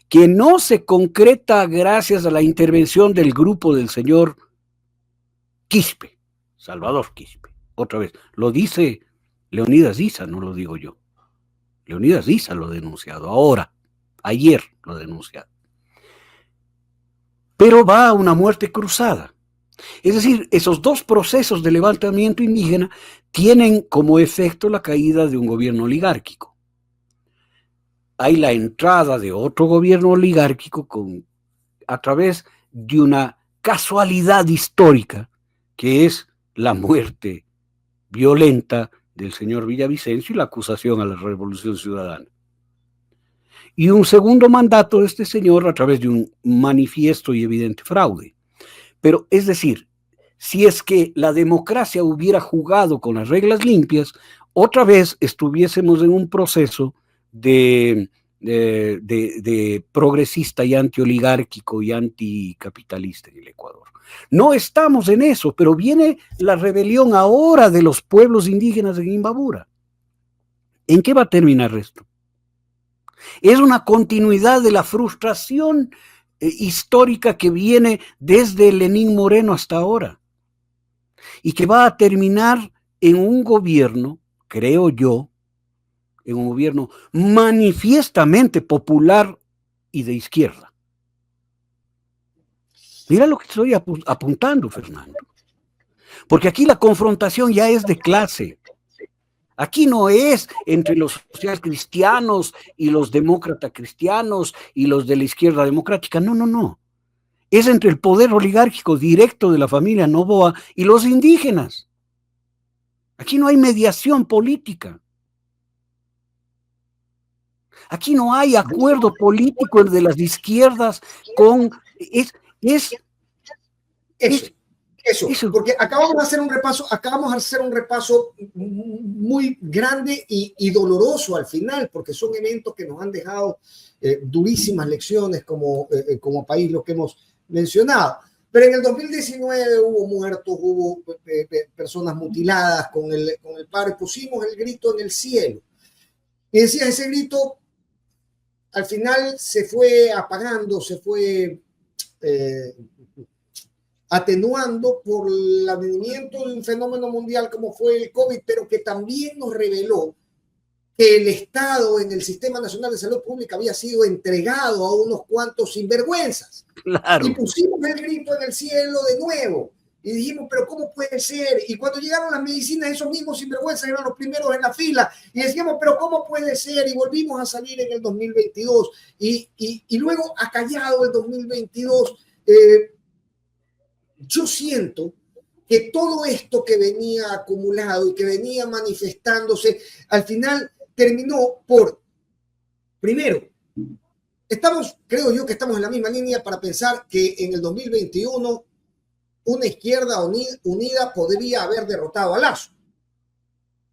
que no se concreta gracias a la intervención del grupo del señor Quispe, Salvador Quispe. Otra vez, lo dice Leonidas Issa, no lo digo yo. Leonidas Issa lo ha denunciado ayer lo ha denunciado. Pero va a una muerte cruzada. Es decir, esos dos procesos de levantamiento indígena tienen como efecto la caída de un gobierno oligárquico. Hay la entrada de otro gobierno oligárquico a través de una casualidad histórica, que es la muerte violenta del señor Villavicencio y la acusación a la Revolución Ciudadana. Y un segundo mandato de este señor a través de un manifiesto y evidente fraude. Pero es decir, si es que la democracia hubiera jugado con las reglas limpias, otra vez estuviésemos en un proceso de progresista y antioligárquico y anticapitalista en el Ecuador. No estamos en eso, pero viene la rebelión ahora de los pueblos indígenas en Imbabura. ¿En qué va a terminar esto? Es una continuidad de la frustración histórica que viene desde Lenín Moreno hasta ahora y que va a terminar en un gobierno, creo yo, en un gobierno manifiestamente popular y de izquierda. Mira lo que estoy apuntando, Fernando. Porque aquí la confrontación ya es de clase. Aquí no es entre los social cristianos y los demócratas cristianos y los de la izquierda democrática. No, no, no. Es entre el poder oligárquico directo de la familia Noboa y los indígenas. Aquí no hay mediación política. Aquí no hay acuerdo político de las izquierdas con... Eso, porque acabamos de hacer un repaso muy grande y doloroso al final, porque son eventos que nos han dejado durísimas lecciones como país, lo que hemos mencionado. Pero en el 2019 hubo muertos, hubo personas mutiladas con el paro, y pusimos el grito en el cielo. Y decía, ese grito al final se fue apagando, se fue atenuando por el advenimiento de un fenómeno mundial como fue el COVID, pero que también nos reveló que el Estado en el Sistema Nacional de Salud Pública había sido entregado a unos cuantos sinvergüenzas. Claro. Y pusimos el grito en el cielo de nuevo y dijimos, pero ¿cómo puede ser? Y cuando llegaron las medicinas, esos mismos sinvergüenzas eran los primeros en la fila y decíamos, pero ¿cómo puede ser? Y volvimos a salir en el 2022 y luego ha callado el 2022. Yo siento que todo esto que venía acumulado y que venía manifestándose, al final terminó por, primero, creo yo que estamos en la misma línea para pensar que en el 2021 una izquierda unida podría haber derrotado a Lasso.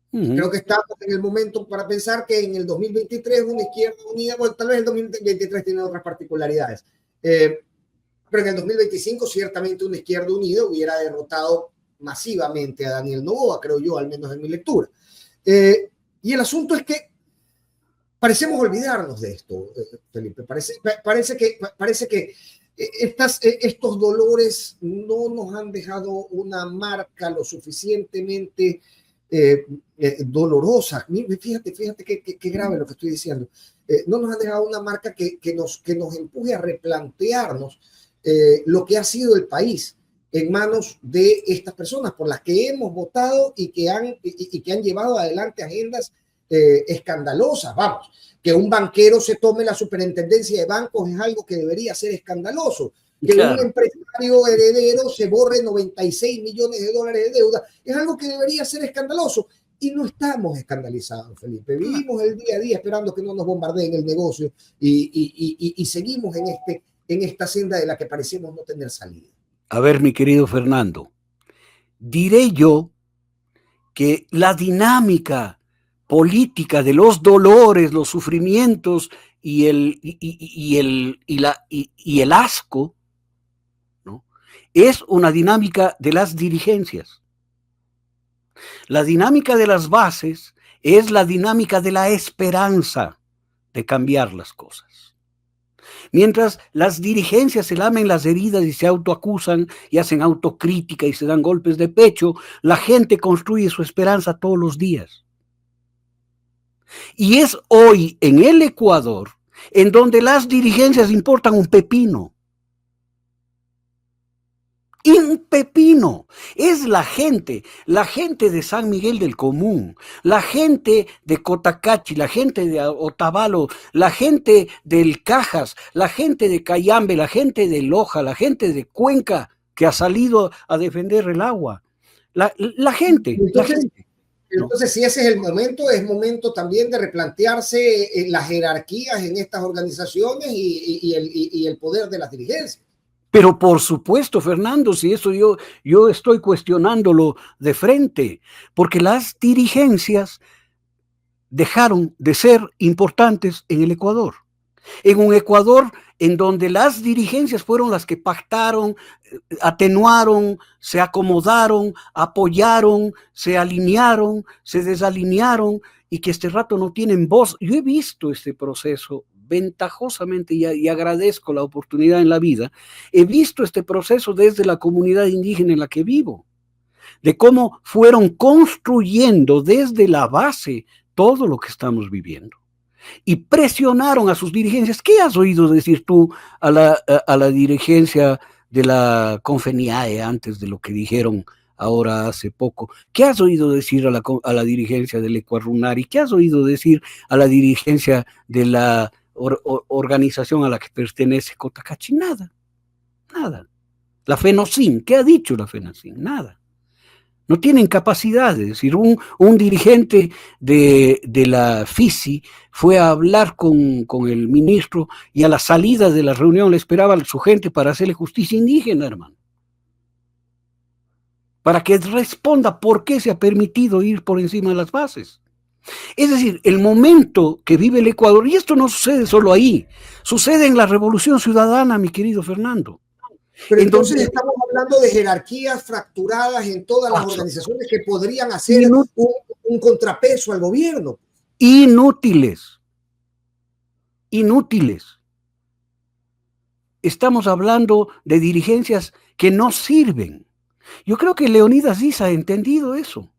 Creo que estamos en el momento para pensar que en el 2023 una izquierda unida, bueno, tal vez el 2023 tiene otras particularidades, pero en el 2025 ciertamente una izquierda unida hubiera derrotado masivamente a Daniel Noboa, creo yo, al menos en mi lectura. Y el asunto es que parecemos olvidarnos de esto, Felipe. Parece que estos dolores no nos han dejado una marca lo suficientemente dolorosa. Fíjate qué grave lo que estoy diciendo. No nos han dejado una marca que nos empuje a replantearnos lo que ha sido el país en manos de estas personas por las que hemos votado y que han llevado adelante agendas escandalosas. Vamos, que un banquero se tome la superintendencia de bancos es algo que debería ser escandaloso. Que claro, un empresario heredero se borre $96 millones de deuda es algo que debería ser escandaloso. Y no estamos escandalizados, Felipe. Vivimos el día a día esperando que no nos bombardeen el negocio y seguimos en esta senda de la que parecemos no tener salida. A ver, mi querido Fernando, diré yo que la dinámica política de los dolores, los sufrimientos y el asco, ¿no?, es una dinámica de las dirigencias. La dinámica de las bases es la dinámica de la esperanza de cambiar las cosas. Mientras las dirigencias se lamen las heridas y se autoacusan y hacen autocrítica y se dan golpes de pecho, la gente construye su esperanza todos los días. Y es hoy en el Ecuador en donde las dirigencias importan un pepino. Un pepino. Es la gente de San Miguel del Común, la gente de Cotacachi, la gente de Otavalo, la gente del Cajas, la gente de Cayambe, la gente de Loja, la gente de Cuenca, que ha salido a defender el agua. La gente. Entonces, si ese es el momento, es momento también de replantearse las jerarquías en estas organizaciones y el poder de las dirigencias. Pero por supuesto, Fernando, si eso yo estoy cuestionándolo de frente, porque las dirigencias dejaron de ser importantes en el Ecuador. En un Ecuador en donde las dirigencias fueron las que pactaron, atenuaron, se acomodaron, apoyaron, se alinearon, se desalinearon y que este rato no tienen voz. Yo he visto este proceso ventajosamente y agradezco la oportunidad en la vida. He visto este proceso desde la comunidad indígena en la que vivo, de cómo fueron construyendo desde la base todo lo que estamos viviendo. Y presionaron a sus dirigencias. ¿Qué has oído decir tú a la dirigencia de la Confeniae antes de lo que dijeron ahora hace poco? ¿Qué has oído decir a la dirigencia del Ecuarunari? ¿Qué has oído decir a la dirigencia de la organización a la que pertenece Cotacachi? Nada. La FENOCIN, ¿qué ha dicho la FENOCIN? Nada. No tienen capacidad. Es decir, un dirigente de la FICI fue a hablar con el ministro y a la salida de la reunión le esperaba a su gente para hacerle justicia indígena, hermano. Para que responda por qué se ha permitido ir por encima de las bases. Es decir, el momento que vive el Ecuador, y esto no sucede solo ahí, sucede en la Revolución Ciudadana, mi querido Fernando. Pero entonces estamos hablando de jerarquías fracturadas en todas las organizaciones que podrían hacer un contrapeso al gobierno. Inútiles. Estamos hablando de dirigencias que no sirven. Yo creo que Leonidas Issa ha entendido eso.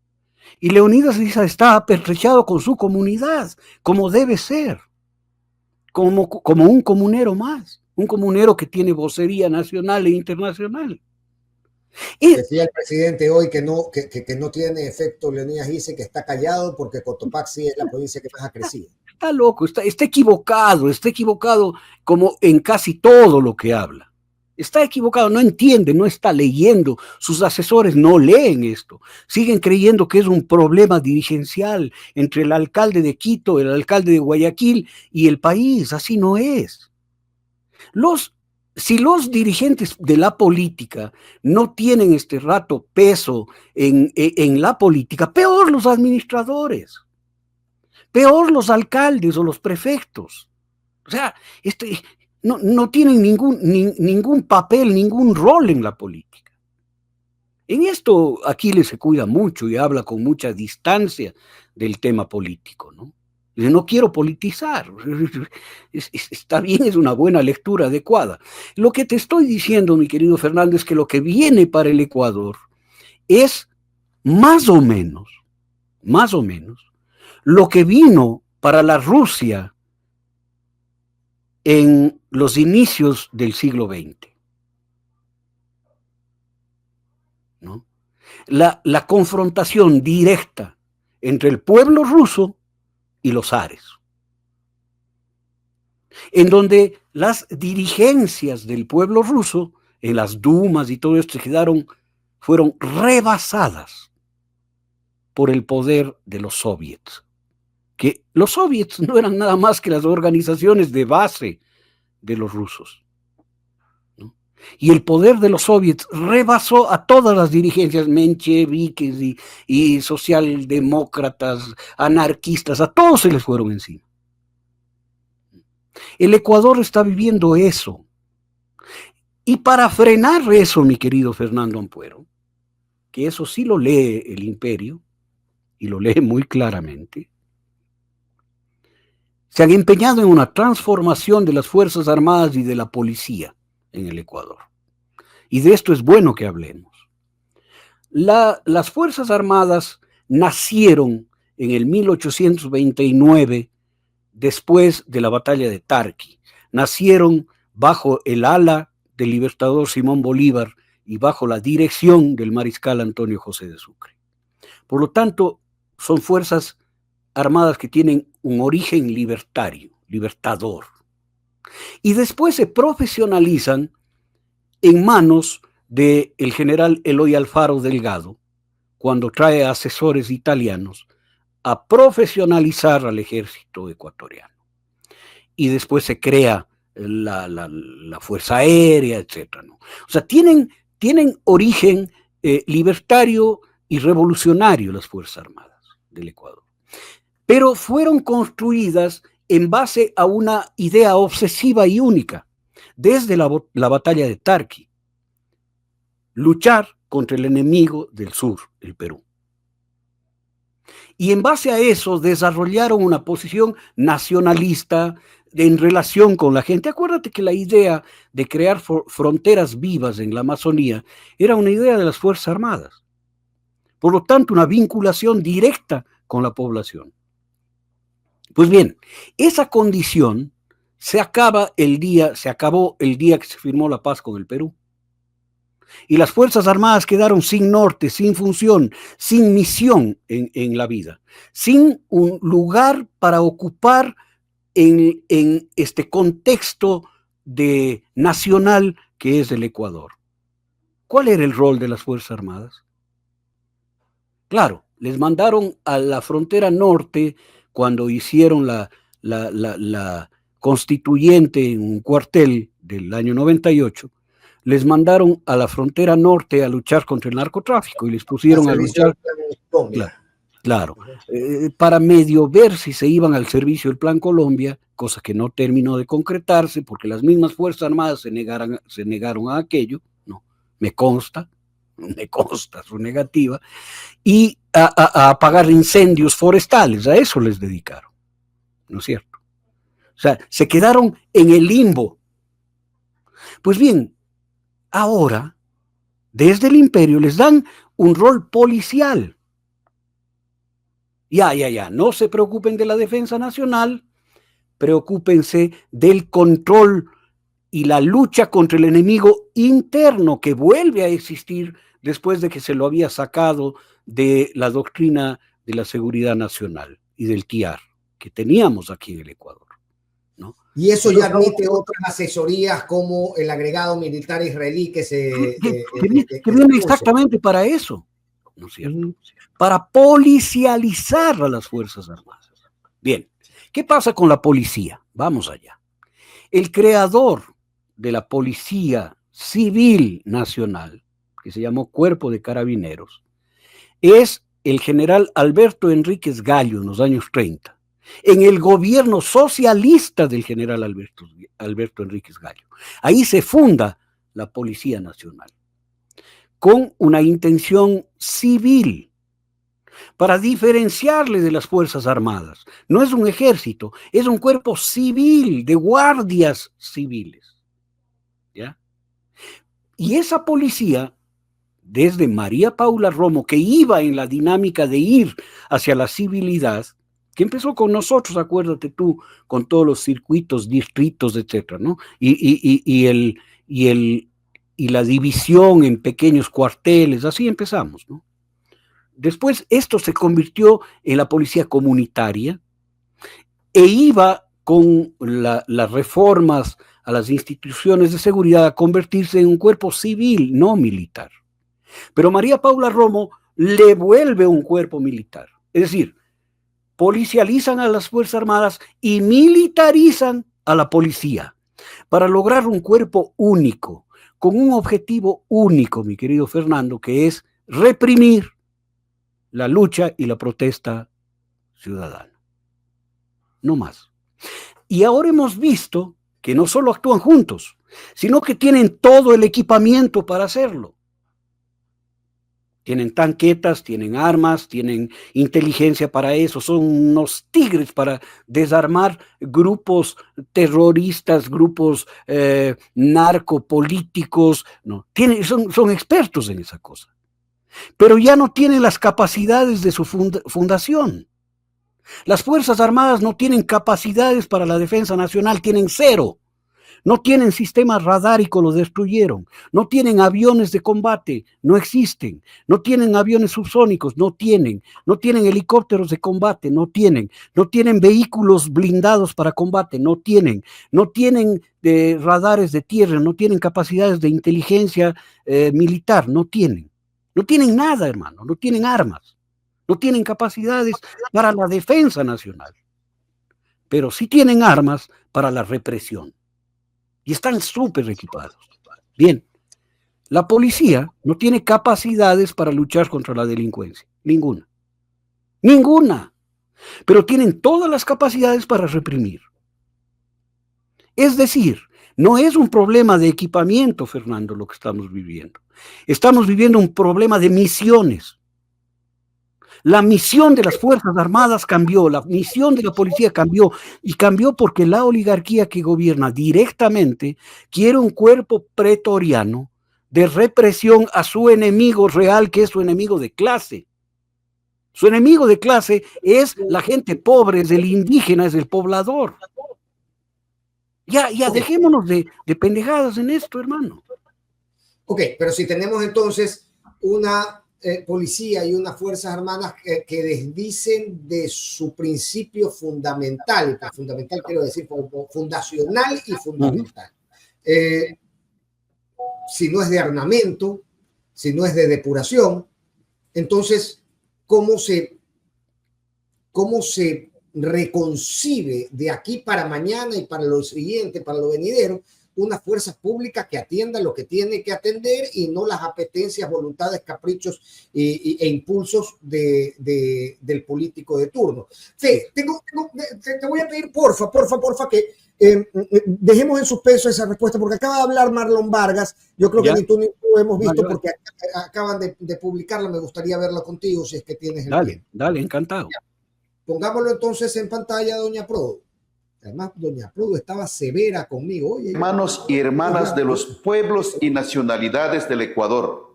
Y Leonidas Issa está apertrechado con su comunidad, como debe ser, como un comunero más. Un comunero que tiene vocería nacional e internacional. Decía el presidente hoy que no tiene efecto Leonidas Issa, que está callado porque Cotopaxi es la provincia que más ha crecido. Está loco, está equivocado como en casi todo lo que habla. Está equivocado, no entiende, no está leyendo. Sus asesores no leen esto. Siguen creyendo que es un problema dirigencial entre el alcalde de Quito, el alcalde de Guayaquil y el país. Así no es. Si los dirigentes de la política no tienen este rato peso en la política, peor los administradores, peor los alcaldes o los prefectos. O sea, no tienen ningún papel, ningún rol en la política. En esto Aquiles se cuida mucho y habla con mucha distancia del tema político, ¿no? No quiero politizar. Está bien, es una buena lectura adecuada. Lo que te estoy diciendo, mi querido Fernando, es que lo que viene para el Ecuador es más o menos, lo que vino para la Rusia en los inicios del siglo XX. ¿No? La confrontación directa entre el pueblo ruso y los zares, en donde las dirigencias del pueblo ruso, en las dumas y todo esto, fueron rebasadas por el poder de los soviets. Que los soviets no eran nada más que las organizaciones de base de los rusos, ¿no? Y el poder de los soviets rebasó a todas las dirigencias mencheviques y socialdemócratas, anarquistas, a todos se les fueron encima. El Ecuador está viviendo eso. Y para frenar eso, mi querido Fernando Ampuero, que eso sí lo lee el Imperio, y lo lee muy claramente, se han empeñado en una transformación de las Fuerzas Armadas y de la policía en el Ecuador. Y de esto es bueno que hablemos. Las Fuerzas Armadas nacieron en el 1829, después de la batalla de Tarqui. Nacieron bajo el ala del libertador Simón Bolívar y bajo la dirección del mariscal Antonio José de Sucre. Por lo tanto, son fuerzas armadas que tienen un origen libertario, libertador. Y después se profesionalizan en manos del general Eloy Alfaro Delgado, cuando trae asesores italianos a profesionalizar al ejército ecuatoriano. Y después se crea la Fuerza Aérea, etc., ¿no? O sea, tienen origen libertario y revolucionario las Fuerzas Armadas del Ecuador. Pero fueron construidas en base a una idea obsesiva y única, desde la batalla de Tarqui: luchar contra el enemigo del sur, el Perú. Y en base a eso desarrollaron una posición nacionalista en relación con la gente. Acuérdate que la idea de crear fronteras vivas en la Amazonía era una idea de las Fuerzas Armadas. Por lo tanto, una vinculación directa con la población. Pues bien, esa condición se acabó el día que se firmó la paz con el Perú. Y las Fuerzas Armadas quedaron sin norte, sin función, sin misión en la vida, sin un lugar para ocupar en este contexto nacional que es el Ecuador. ¿Cuál era el rol de las Fuerzas Armadas? Claro, les mandaron a la frontera norte cuando hicieron la constituyente en un cuartel del año 98. Les mandaron a la frontera norte a luchar contra el narcotráfico y les pusieron a luchar, claro, para medio ver si se iban al servicio del Plan Colombia, cosa que no terminó de concretarse porque las mismas Fuerzas Armadas se negaron a aquello, no, me consta su negativa, y a apagar incendios forestales, a eso les dedicaron, ¿no es cierto? O sea, se quedaron en el limbo. Pues bien, ahora, desde el Imperio, les dan un rol policial. Ya, no se preocupen de la defensa nacional, preocúpense del control y la lucha contra el enemigo interno que vuelve a existir después de que se lo había sacado de la doctrina de la seguridad nacional y del TIAR que teníamos aquí en el Ecuador, ¿no? Y eso ya admite otras asesorías como el agregado militar israelí que viene exactamente para eso, ¿no es cierto? Para policializar a las Fuerzas Armadas. Bien, ¿qué pasa con la policía? Vamos allá. El creador de la Policía Civil Nacional, que se llamó Cuerpo de Carabineros, es el general Alberto Enríquez Gallo en los años 30. En el gobierno socialista del general Alberto Enríquez Gallo. Ahí se funda la Policía Nacional, con una intención civil, para diferenciarle de las Fuerzas Armadas. No es un ejército, es un cuerpo civil, de guardias civiles, ¿ya? Y esa policía, desde María Paula Romo, que iba en la dinámica de ir hacia la civilidad, que empezó con nosotros, acuérdate tú, con todos los circuitos, distritos, etcétera, ¿no? Y la división en pequeños cuarteles, así empezamos, ¿no? Después esto se convirtió en la policía comunitaria e iba con las reformas a las instituciones de seguridad a convertirse en un cuerpo civil, no militar. Pero María Paula Romo le vuelve un cuerpo militar. Es decir, policializan a las Fuerzas Armadas y militarizan a la policía para lograr un cuerpo único, con un objetivo único, mi querido Fernando, que es reprimir la lucha y la protesta ciudadana. No más. Y ahora hemos visto que no solo actúan juntos, sino que tienen todo el equipamiento para hacerlo. Tienen tanquetas, tienen armas, tienen inteligencia para eso, son unos tigres para desarmar grupos terroristas, grupos narcopolíticos, no, son expertos en esa cosa. Pero ya no tienen las capacidades de su fundación. Las Fuerzas Armadas no tienen capacidades para la defensa nacional, tienen cero. No tienen sistemas radárico, lo destruyeron. No tienen aviones de combate, no existen. No tienen aviones subsónicos, no tienen. No tienen helicópteros de combate, no tienen. No tienen vehículos blindados para combate, no tienen. No tienen radares de tierra, no tienen capacidades de inteligencia militar, no tienen. No tienen nada, hermano, no tienen armas. No tienen capacidades para la defensa nacional. Pero sí tienen armas para la represión. Y están súper equipados. Bien, la policía no tiene capacidades para luchar contra la delincuencia. Ninguna. Ninguna. Pero tienen todas las capacidades para reprimir. Es decir, no es un problema de equipamiento, Fernando, lo que estamos viviendo. Estamos viviendo un problema de misiones. La misión de las Fuerzas Armadas cambió, la misión de la policía cambió, y cambió porque la oligarquía que gobierna directamente quiere un cuerpo pretoriano de represión a su enemigo real, que es su enemigo de clase. Su enemigo de clase es la gente pobre, es el indígena, es el poblador. Ya dejémonos de pendejadas en esto, hermano. Ok, pero si tenemos entonces una policía y unas Fuerzas Armadas que desdicen de su principio fundamental, y fundamental quiero decir fundacional y fundamental. Si no es de armamento, si no es de depuración, entonces, ¿cómo se reconcibe de aquí para mañana y para lo siguiente, para lo venidero, una fuerza pública que atienda lo que tiene que atender y no las apetencias, voluntades, caprichos e impulsos del político de turno? Fe, te voy a pedir, porfa, que dejemos en suspenso esa respuesta, porque acaba de hablar Marlon Vargas. Yo creo que ni tú ni tú hemos visto, porque acaban de publicarla. Me gustaría verla contigo si es que tienes el tiempo. Dale, encantado. Pongámoslo entonces en pantalla, doña Prodo. Además, doña Prodo estaba severa conmigo. Oye, hermanos y hermanas de los pueblos y nacionalidades del Ecuador.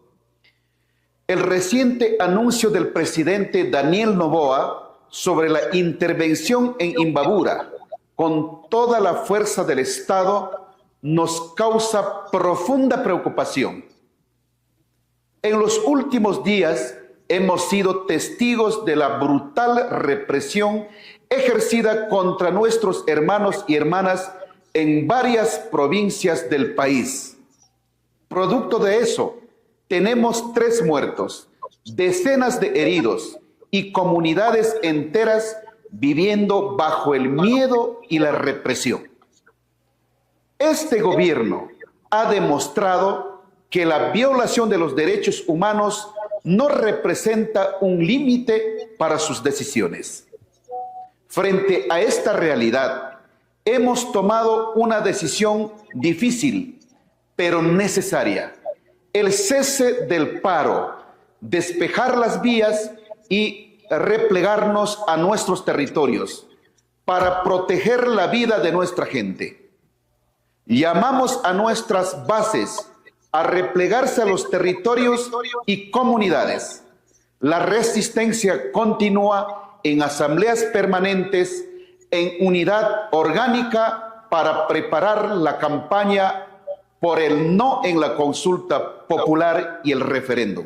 El reciente anuncio del presidente Daniel Noboa sobre la intervención en Imbabura con toda la fuerza del Estado nos causa profunda preocupación. En los últimos días hemos sido testigos de la brutal represión ejercida contra nuestros hermanos y hermanas en varias provincias del país. Producto de eso, tenemos 3 muertos, decenas de heridos y comunidades enteras viviendo bajo el miedo y la represión. Este gobierno ha demostrado que la violación de los derechos humanos no representa un límite para sus decisiones. Frente a esta realidad, hemos tomado una decisión difícil, pero necesaria: el cese del paro, despejar las vías y replegarnos a nuestros territorios para proteger la vida de nuestra gente. Llamamos a nuestras bases a replegarse a los territorios y comunidades. La resistencia continúa en asambleas permanentes, en unidad orgánica para preparar la campaña por el no en la consulta popular y el referéndum.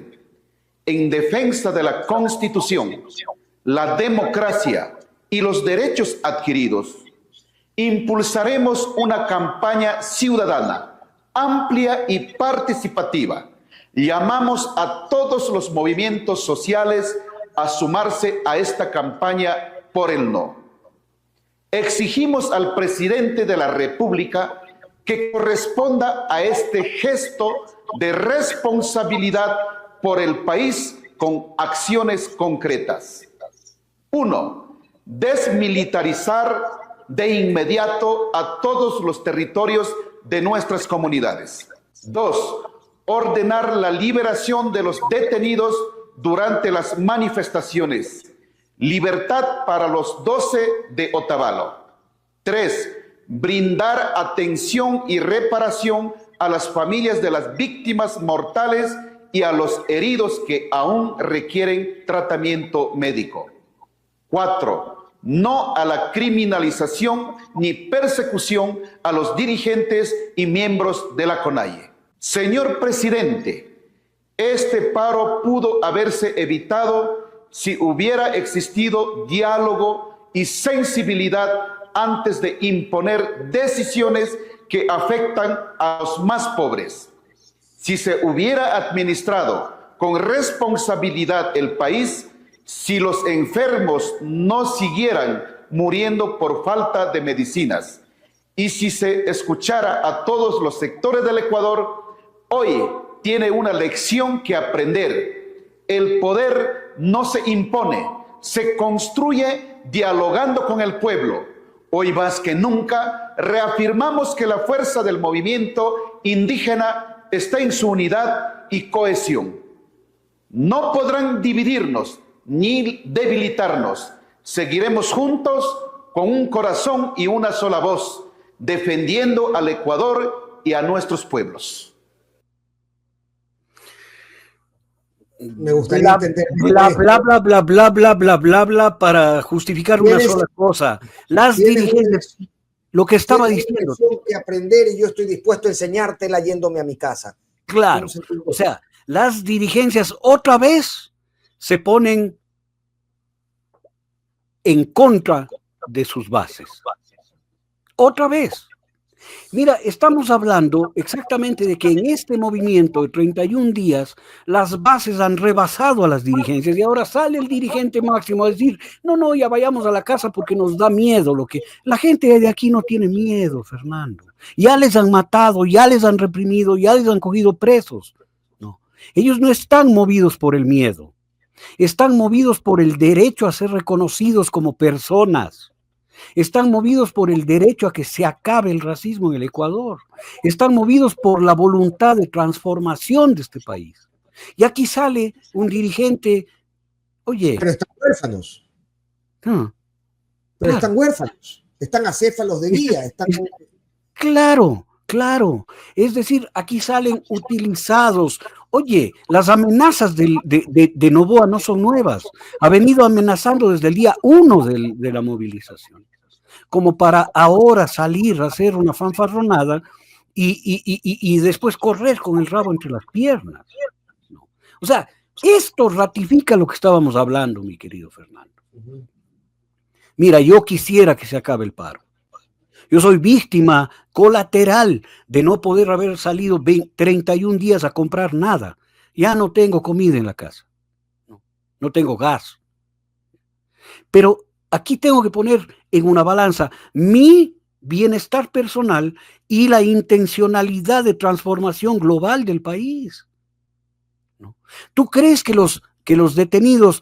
En defensa de la Constitución, la democracia y los derechos adquiridos, impulsaremos una campaña ciudadana amplia y participativa, Llamamos a todos los movimientos sociales a sumarse a esta campaña por el no. Exigimos al presidente de la República que corresponda a este gesto de responsabilidad por el país con acciones concretas. 1. Desmilitarizar de inmediato a todos los territorios de nuestras comunidades. 2. Ordenar la liberación de los detenidos durante las manifestaciones. Libertad para los 12 de Otavalo. 3. Brindar atención y reparación a las familias de las víctimas mortales y a los heridos que aún requieren tratamiento médico. 4. No a la criminalización ni persecución a los dirigentes y miembros de la CONAIE. Señor presidente, este paro pudo haberse evitado si hubiera existido diálogo y sensibilidad antes de imponer decisiones que afectan a los más pobres. Si se hubiera administrado con responsabilidad el país, si los enfermos no siguieran muriendo por falta de medicinas y si se escuchara a todos los sectores del Ecuador, hoy tiene una lección que aprender. El poder no se impone, se construye dialogando con el pueblo. Hoy más que nunca reafirmamos que la fuerza del movimiento indígena está en su unidad y cohesión. No podrán dividirnos ni debilitarnos. Seguiremos juntos con un corazón y una sola voz, defendiendo al Ecuador y a nuestros pueblos. Me gustaría entender. Bla, bla, bla, bla, bla, bla, bla, bla, bla, para justificar una sola cosa. Las dirigencias, lo que estaba diciendo. Que aprender y yo estoy dispuesto a enseñártela yéndome a mi casa. Claro, o sea, las dirigencias otra vez se ponen en contra de sus bases. Otra vez. Mira, estamos hablando exactamente de que en este movimiento de 31 días las bases han rebasado a las dirigencias y ahora sale el dirigente máximo a decir, no, ya vayamos a la casa porque nos da miedo. La gente de aquí no tiene miedo, Fernando. Ya les han matado, ya les han reprimido, ya les han cogido presos. No, ellos no están movidos por el miedo. Están movidos por el derecho a ser reconocidos como personas. Están movidos por el derecho a que se acabe el racismo en el Ecuador. Están movidos por la voluntad de transformación de este país. Y aquí sale un dirigente, oye... Pero están huérfanos. Pero claro. Están huérfanos. Están acéfalos de guía. Claro. Es decir, aquí salen utilizados. Oye, las amenazas de Noboa no son nuevas. Ha venido amenazando desde el día 1 de la movilización. Como para ahora salir a hacer una fanfarronada y después correr con el rabo entre las piernas. ¿No? O sea, esto ratifica lo que estábamos hablando, mi querido Fernando. Mira, yo quisiera que se acabe el paro. Yo soy víctima colateral de no poder haber salido 31 días a comprar nada. Ya no tengo comida en la casa. No tengo gas. Pero aquí tengo que poner en una balanza mi bienestar personal y la intencionalidad de transformación global del país. ¿No? ¿Tú crees que los detenidos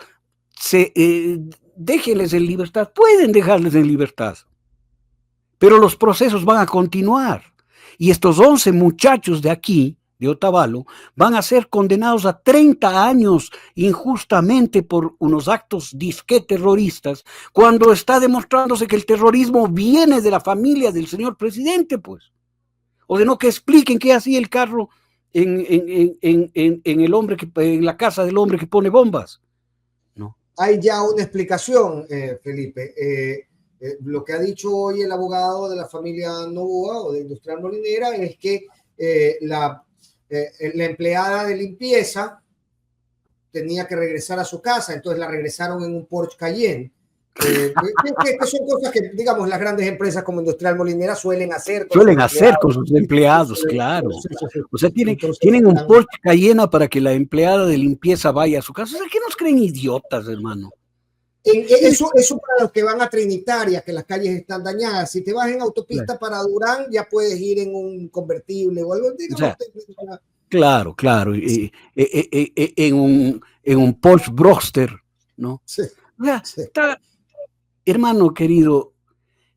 déjenles en libertad? Pueden dejarles en libertad. Pero los procesos van a continuar. Y estos 11 muchachos de aquí, de Otavalo, van a ser condenados a 30 años injustamente por unos actos disque terroristas, cuando está demostrándose que el terrorismo viene de la familia del señor presidente, pues. O de no que expliquen qué hacía el carro en la casa del hombre que pone bombas. ¿No? Hay ya una explicación, Felipe. Lo que ha dicho hoy el abogado de la familia Noboa o de Industrial Molinera es que la empleada de limpieza tenía que regresar a su casa, entonces la regresaron en un Porsche Cayenne Que son cosas que, digamos, las grandes empresas como Industrial Molinera suelen hacer con sus empleados, claro. O sea, tienen un están... Porsche Cayena para que la empleada de limpieza vaya a su casa. O sea, ¿qué nos creen idiotas, hermano? Eso para los que van a Trinitaria, que las calles están dañadas. Si te vas en autopista para Durán, ya puedes ir en un convertible o algo. Digamos, o sea, claro. En un Porsche Broster, ¿no? Sí, o sea, hermano querido,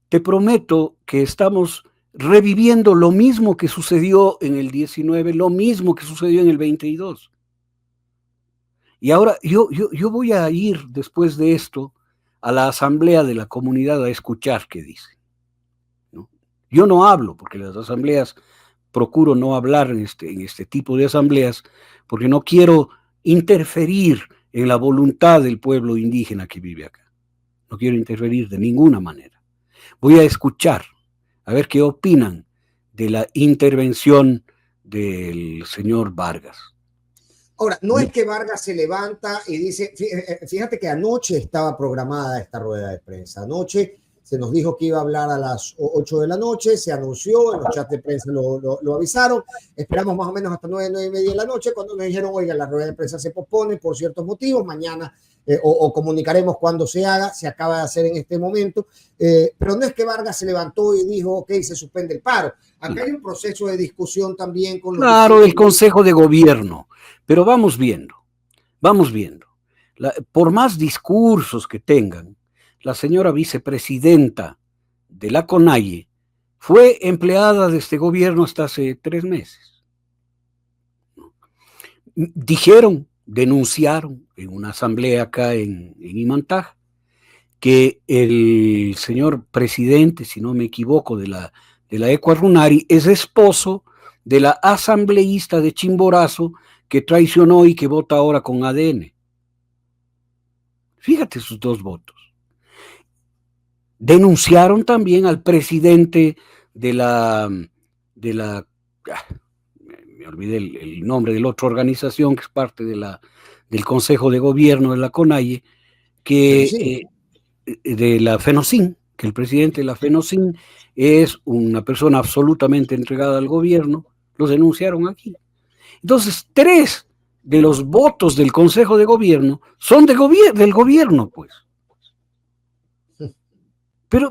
te prometo que estamos reviviendo lo mismo que sucedió en el 19, lo mismo que sucedió en el 22. Y ahora yo voy a ir después de esto a la asamblea de la comunidad a escuchar qué dice, ¿no? Yo no hablo, porque las asambleas, procuro no hablar en este tipo de asambleas, porque no quiero interferir en la voluntad del pueblo indígena que vive acá. No quiero interferir de ninguna manera. Voy a escuchar, a ver qué opinan de la intervención del señor Vargas. Ahora, no es que Vargas se levanta y dice, fíjate que anoche estaba programada esta rueda de prensa. Anoche se nos dijo que iba a hablar a las 8 de la noche, se anunció, en los chats de prensa lo avisaron, esperamos más o menos hasta 9:30 de la noche, cuando nos dijeron, oiga, la rueda de prensa se pospone por ciertos motivos, mañana o comunicaremos cuando se haga, se acaba de hacer en este momento, pero no es que Vargas se levantó y dijo, ok, se suspende el paro. Acá hay un proceso de discusión también con los... Claro, el Consejo de Gobierno, pero vamos viendo. Por más discursos que tengan, la señora vicepresidenta de la CONAIE fue empleada de este gobierno hasta hace 3 meses. Denunciaron en una asamblea acá en Imantaj, que el señor presidente, si no me equivoco, de la Ecuarunari, es esposo de la asambleísta de Chimborazo que traicionó y que vota ahora con ADN. Fíjate sus 2 votos. Denunciaron también al presidente de la me olvidé el nombre de la otra organización que es parte del Consejo de Gobierno de la CONAIE, que de la FENOCIN, que el presidente de la FENOCIN es una persona absolutamente entregada al gobierno. Los denunciaron aquí. Entonces, 3 de los votos del Consejo de Gobierno son del gobierno, pues.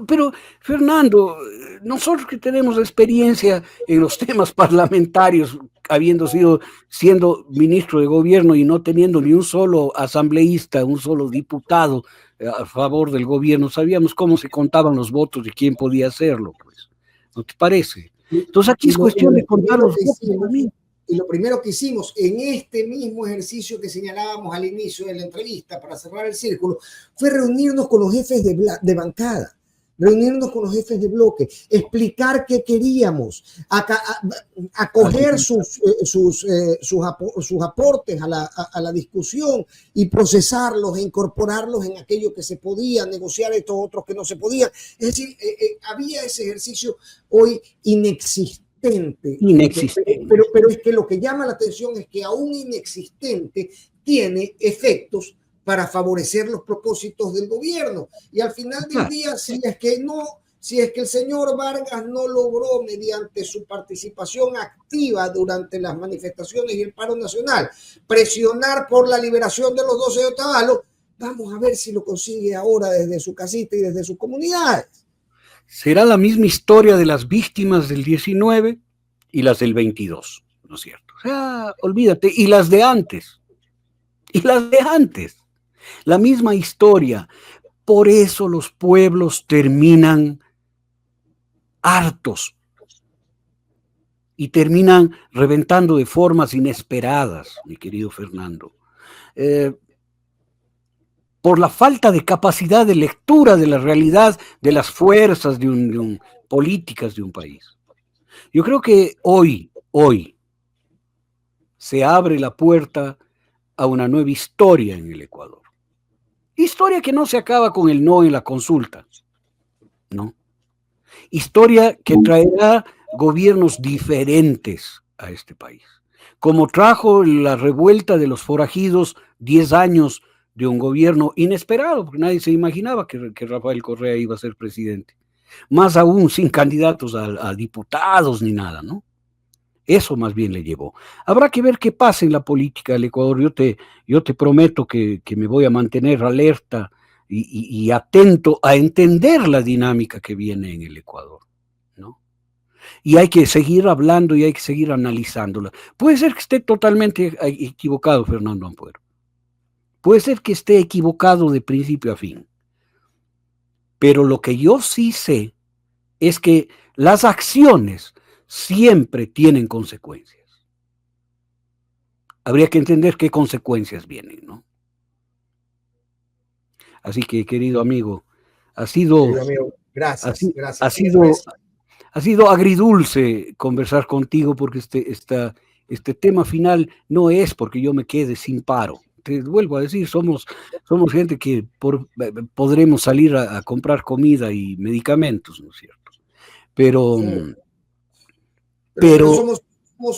Pero, Fernando, nosotros que tenemos experiencia en los temas parlamentarios, siendo ministro de gobierno y no teniendo ni un solo asambleísta, un solo diputado a favor del gobierno, sabíamos cómo se contaban los votos y quién podía hacerlo, pues. ¿No te parece? Entonces aquí es cuestión de contar los votos también. Y lo primero que hicimos en este mismo ejercicio que señalábamos al inicio de la entrevista, para cerrar el círculo, fue reunirnos con los jefes de bancada, reunirnos con los jefes de bloque, explicar qué queríamos, acoger sus aportes a la discusión y procesarlos e incorporarlos en aquello que se podía, negociar estos otros que no se podían. Es decir, había ese ejercicio hoy inexistente. Pero es que lo que llama la atención es que aún inexistente tiene efectos para favorecer los propósitos del gobierno. Y al final del día, si es que el señor Vargas no logró, mediante su participación activa durante las manifestaciones y el paro nacional, presionar por la liberación de los 12 de Otavalo, vamos a ver si lo consigue ahora desde su casita y desde sus comunidades. Será la misma historia de las víctimas del 19 y las del 22, ¿no es cierto? O sea, olvídate, y las de antes, la misma historia. Por eso los pueblos terminan hartos y terminan reventando de formas inesperadas, mi querido Fernando. Por la falta de capacidad de lectura de la realidad de las fuerzas políticas de un país. Yo creo que hoy se abre la puerta a una nueva historia en el Ecuador. Historia que no se acaba con el no en la consulta, ¿no? Historia que traerá gobiernos diferentes a este país. Como trajo la revuelta de los forajidos 10 años de un gobierno inesperado, porque nadie se imaginaba que Rafael Correa iba a ser presidente. Más aún sin candidatos a diputados ni nada, ¿no? Eso más bien le llevó. Habrá que ver qué pasa en la política del Ecuador. Yo te prometo que me voy a mantener alerta y atento a entender la dinámica que viene en el Ecuador, ¿no? Y hay que seguir hablando y hay que seguir analizándola. Puede ser que esté totalmente equivocado Fernando Ampuero. Puede ser que esté equivocado de principio a fin. Pero lo que yo sí sé es que las acciones siempre tienen consecuencias. Habría que entender qué consecuencias vienen, ¿no? Así que, querido amigo, ha sido agridulce conversar contigo porque este tema final no es porque yo me quede sin paro. Te vuelvo a decir, somos gente que podremos salir a comprar comida y medicamentos, ¿no es cierto? Pero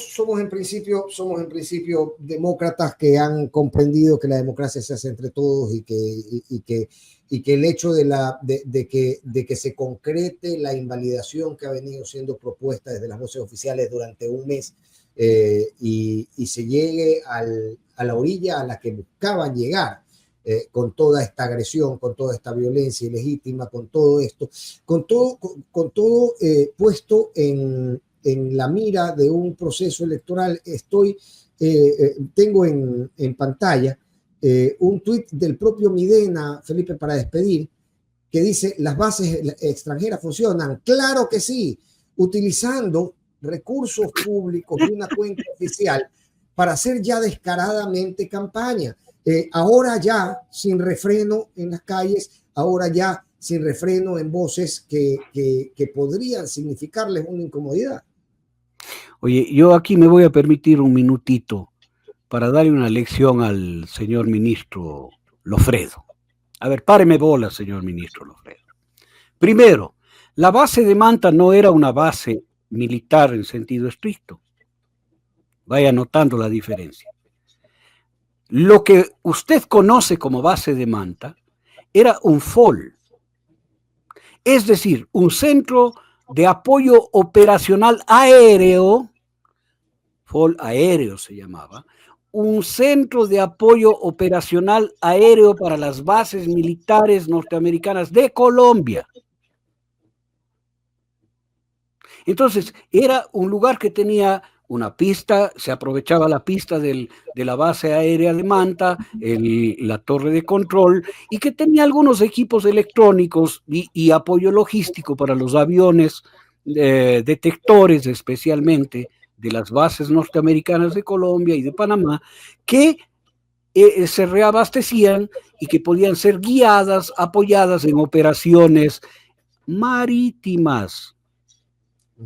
somos en principio demócratas que han comprendido que la democracia se hace entre todos y que el hecho de que se concrete la invalidación que ha venido siendo propuesta desde las voces oficiales durante un mes y se llegue a la orilla a la que buscaban llegar, con toda esta agresión, con toda esta violencia ilegítima, con todo esto, con todo puesto en la mira de un proceso electoral. Tengo en pantalla un tuit del propio Midena, Felipe, para despedir, que dice: las bases extranjeras funcionan. Claro que sí, utilizando recursos públicos de una cuenta oficial para hacer ya descaradamente campaña. Ahora ya sin refreno en las calles, ahora ya sin refreno en voces que podrían significarles una incomodidad. Oye, yo aquí me voy a permitir un minutito para darle una lección al señor ministro Lofredo. A ver, páreme bola, señor ministro Lofredo. Primero, la base de Manta no era una base militar en sentido estricto. Vaya notando la diferencia. Lo que usted conoce como base de Manta era un FOL, es decir, un centro de apoyo operacional aéreo, FOL aéreo se llamaba, un centro de apoyo operacional aéreo para las bases militares norteamericanas de Colombia. Entonces, era un lugar que tenía una pista, se aprovechaba la pista de la base aérea de Manta, la torre de control, y que tenía algunos equipos electrónicos y apoyo logístico para los aviones, detectores especialmente de las bases norteamericanas de Colombia y de Panamá, que se reabastecían y que podían ser guiadas, apoyadas en operaciones marítimas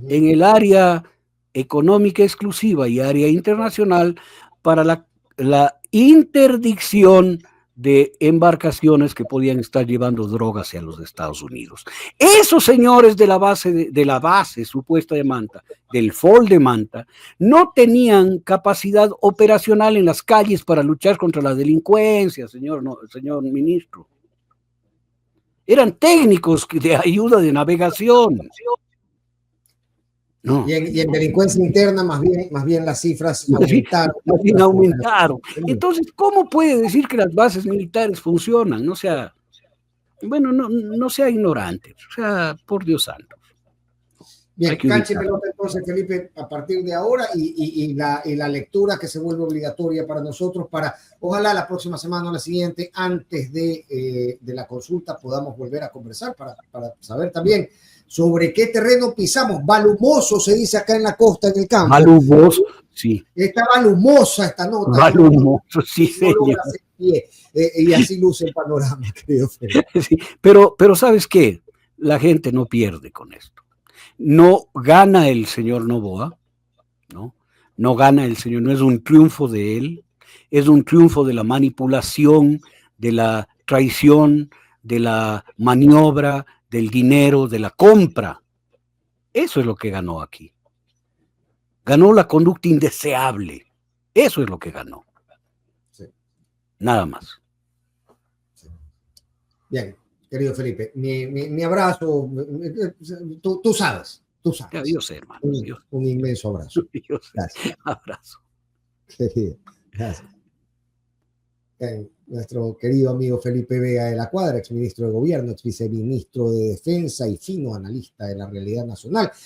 en el área económica exclusiva y área internacional para la interdicción de embarcaciones que podían estar llevando drogas hacia los Estados Unidos. Esos señores de la base supuesta de Manta, del FOL de Manta, no tenían capacidad operacional en las calles para luchar contra la delincuencia, señor ministro. Eran técnicos de ayuda de navegación. No. Y en delincuencia interna más bien las cifras aumentaron. Entonces, ¿cómo puede decir que las bases militares funcionan? No sea, bueno, no sea ignorante, o sea, por Dios santo. Bien, cancha y pelota entonces, Felipe, a partir de ahora y la lectura que se vuelve obligatoria para nosotros para, ojalá la próxima semana o la siguiente, antes de la consulta, podamos volver a conversar para saber también sobre qué terreno pisamos. Balumoso se dice acá en la costa, en el campo. Balumoso, sí. Está balumosa esta nota. Balumoso, sí, señor. Y así luce el panorama, querido Felipe. Sí, pero ¿sabes qué? La gente no pierde con esto. No gana el señor Noboa, ¿no? No gana el señor, no es un triunfo de él, es un triunfo de la manipulación, de la traición, de la maniobra, del dinero, de la compra. Eso es lo que ganó aquí. Ganó la conducta indeseable. Eso es lo que ganó. Sí. Nada más. Bien, querido Felipe, mi abrazo, tú sabes, tú sabes. Ya, yo sé, hermano. Un inmenso abrazo. Yo sé. Gracias. Abrazo. Querido, gracias. Nuestro querido amigo Felipe Vega de la Cuadra, exministro de Gobierno, ex viceministro de Defensa y fino analista de la realidad nacional.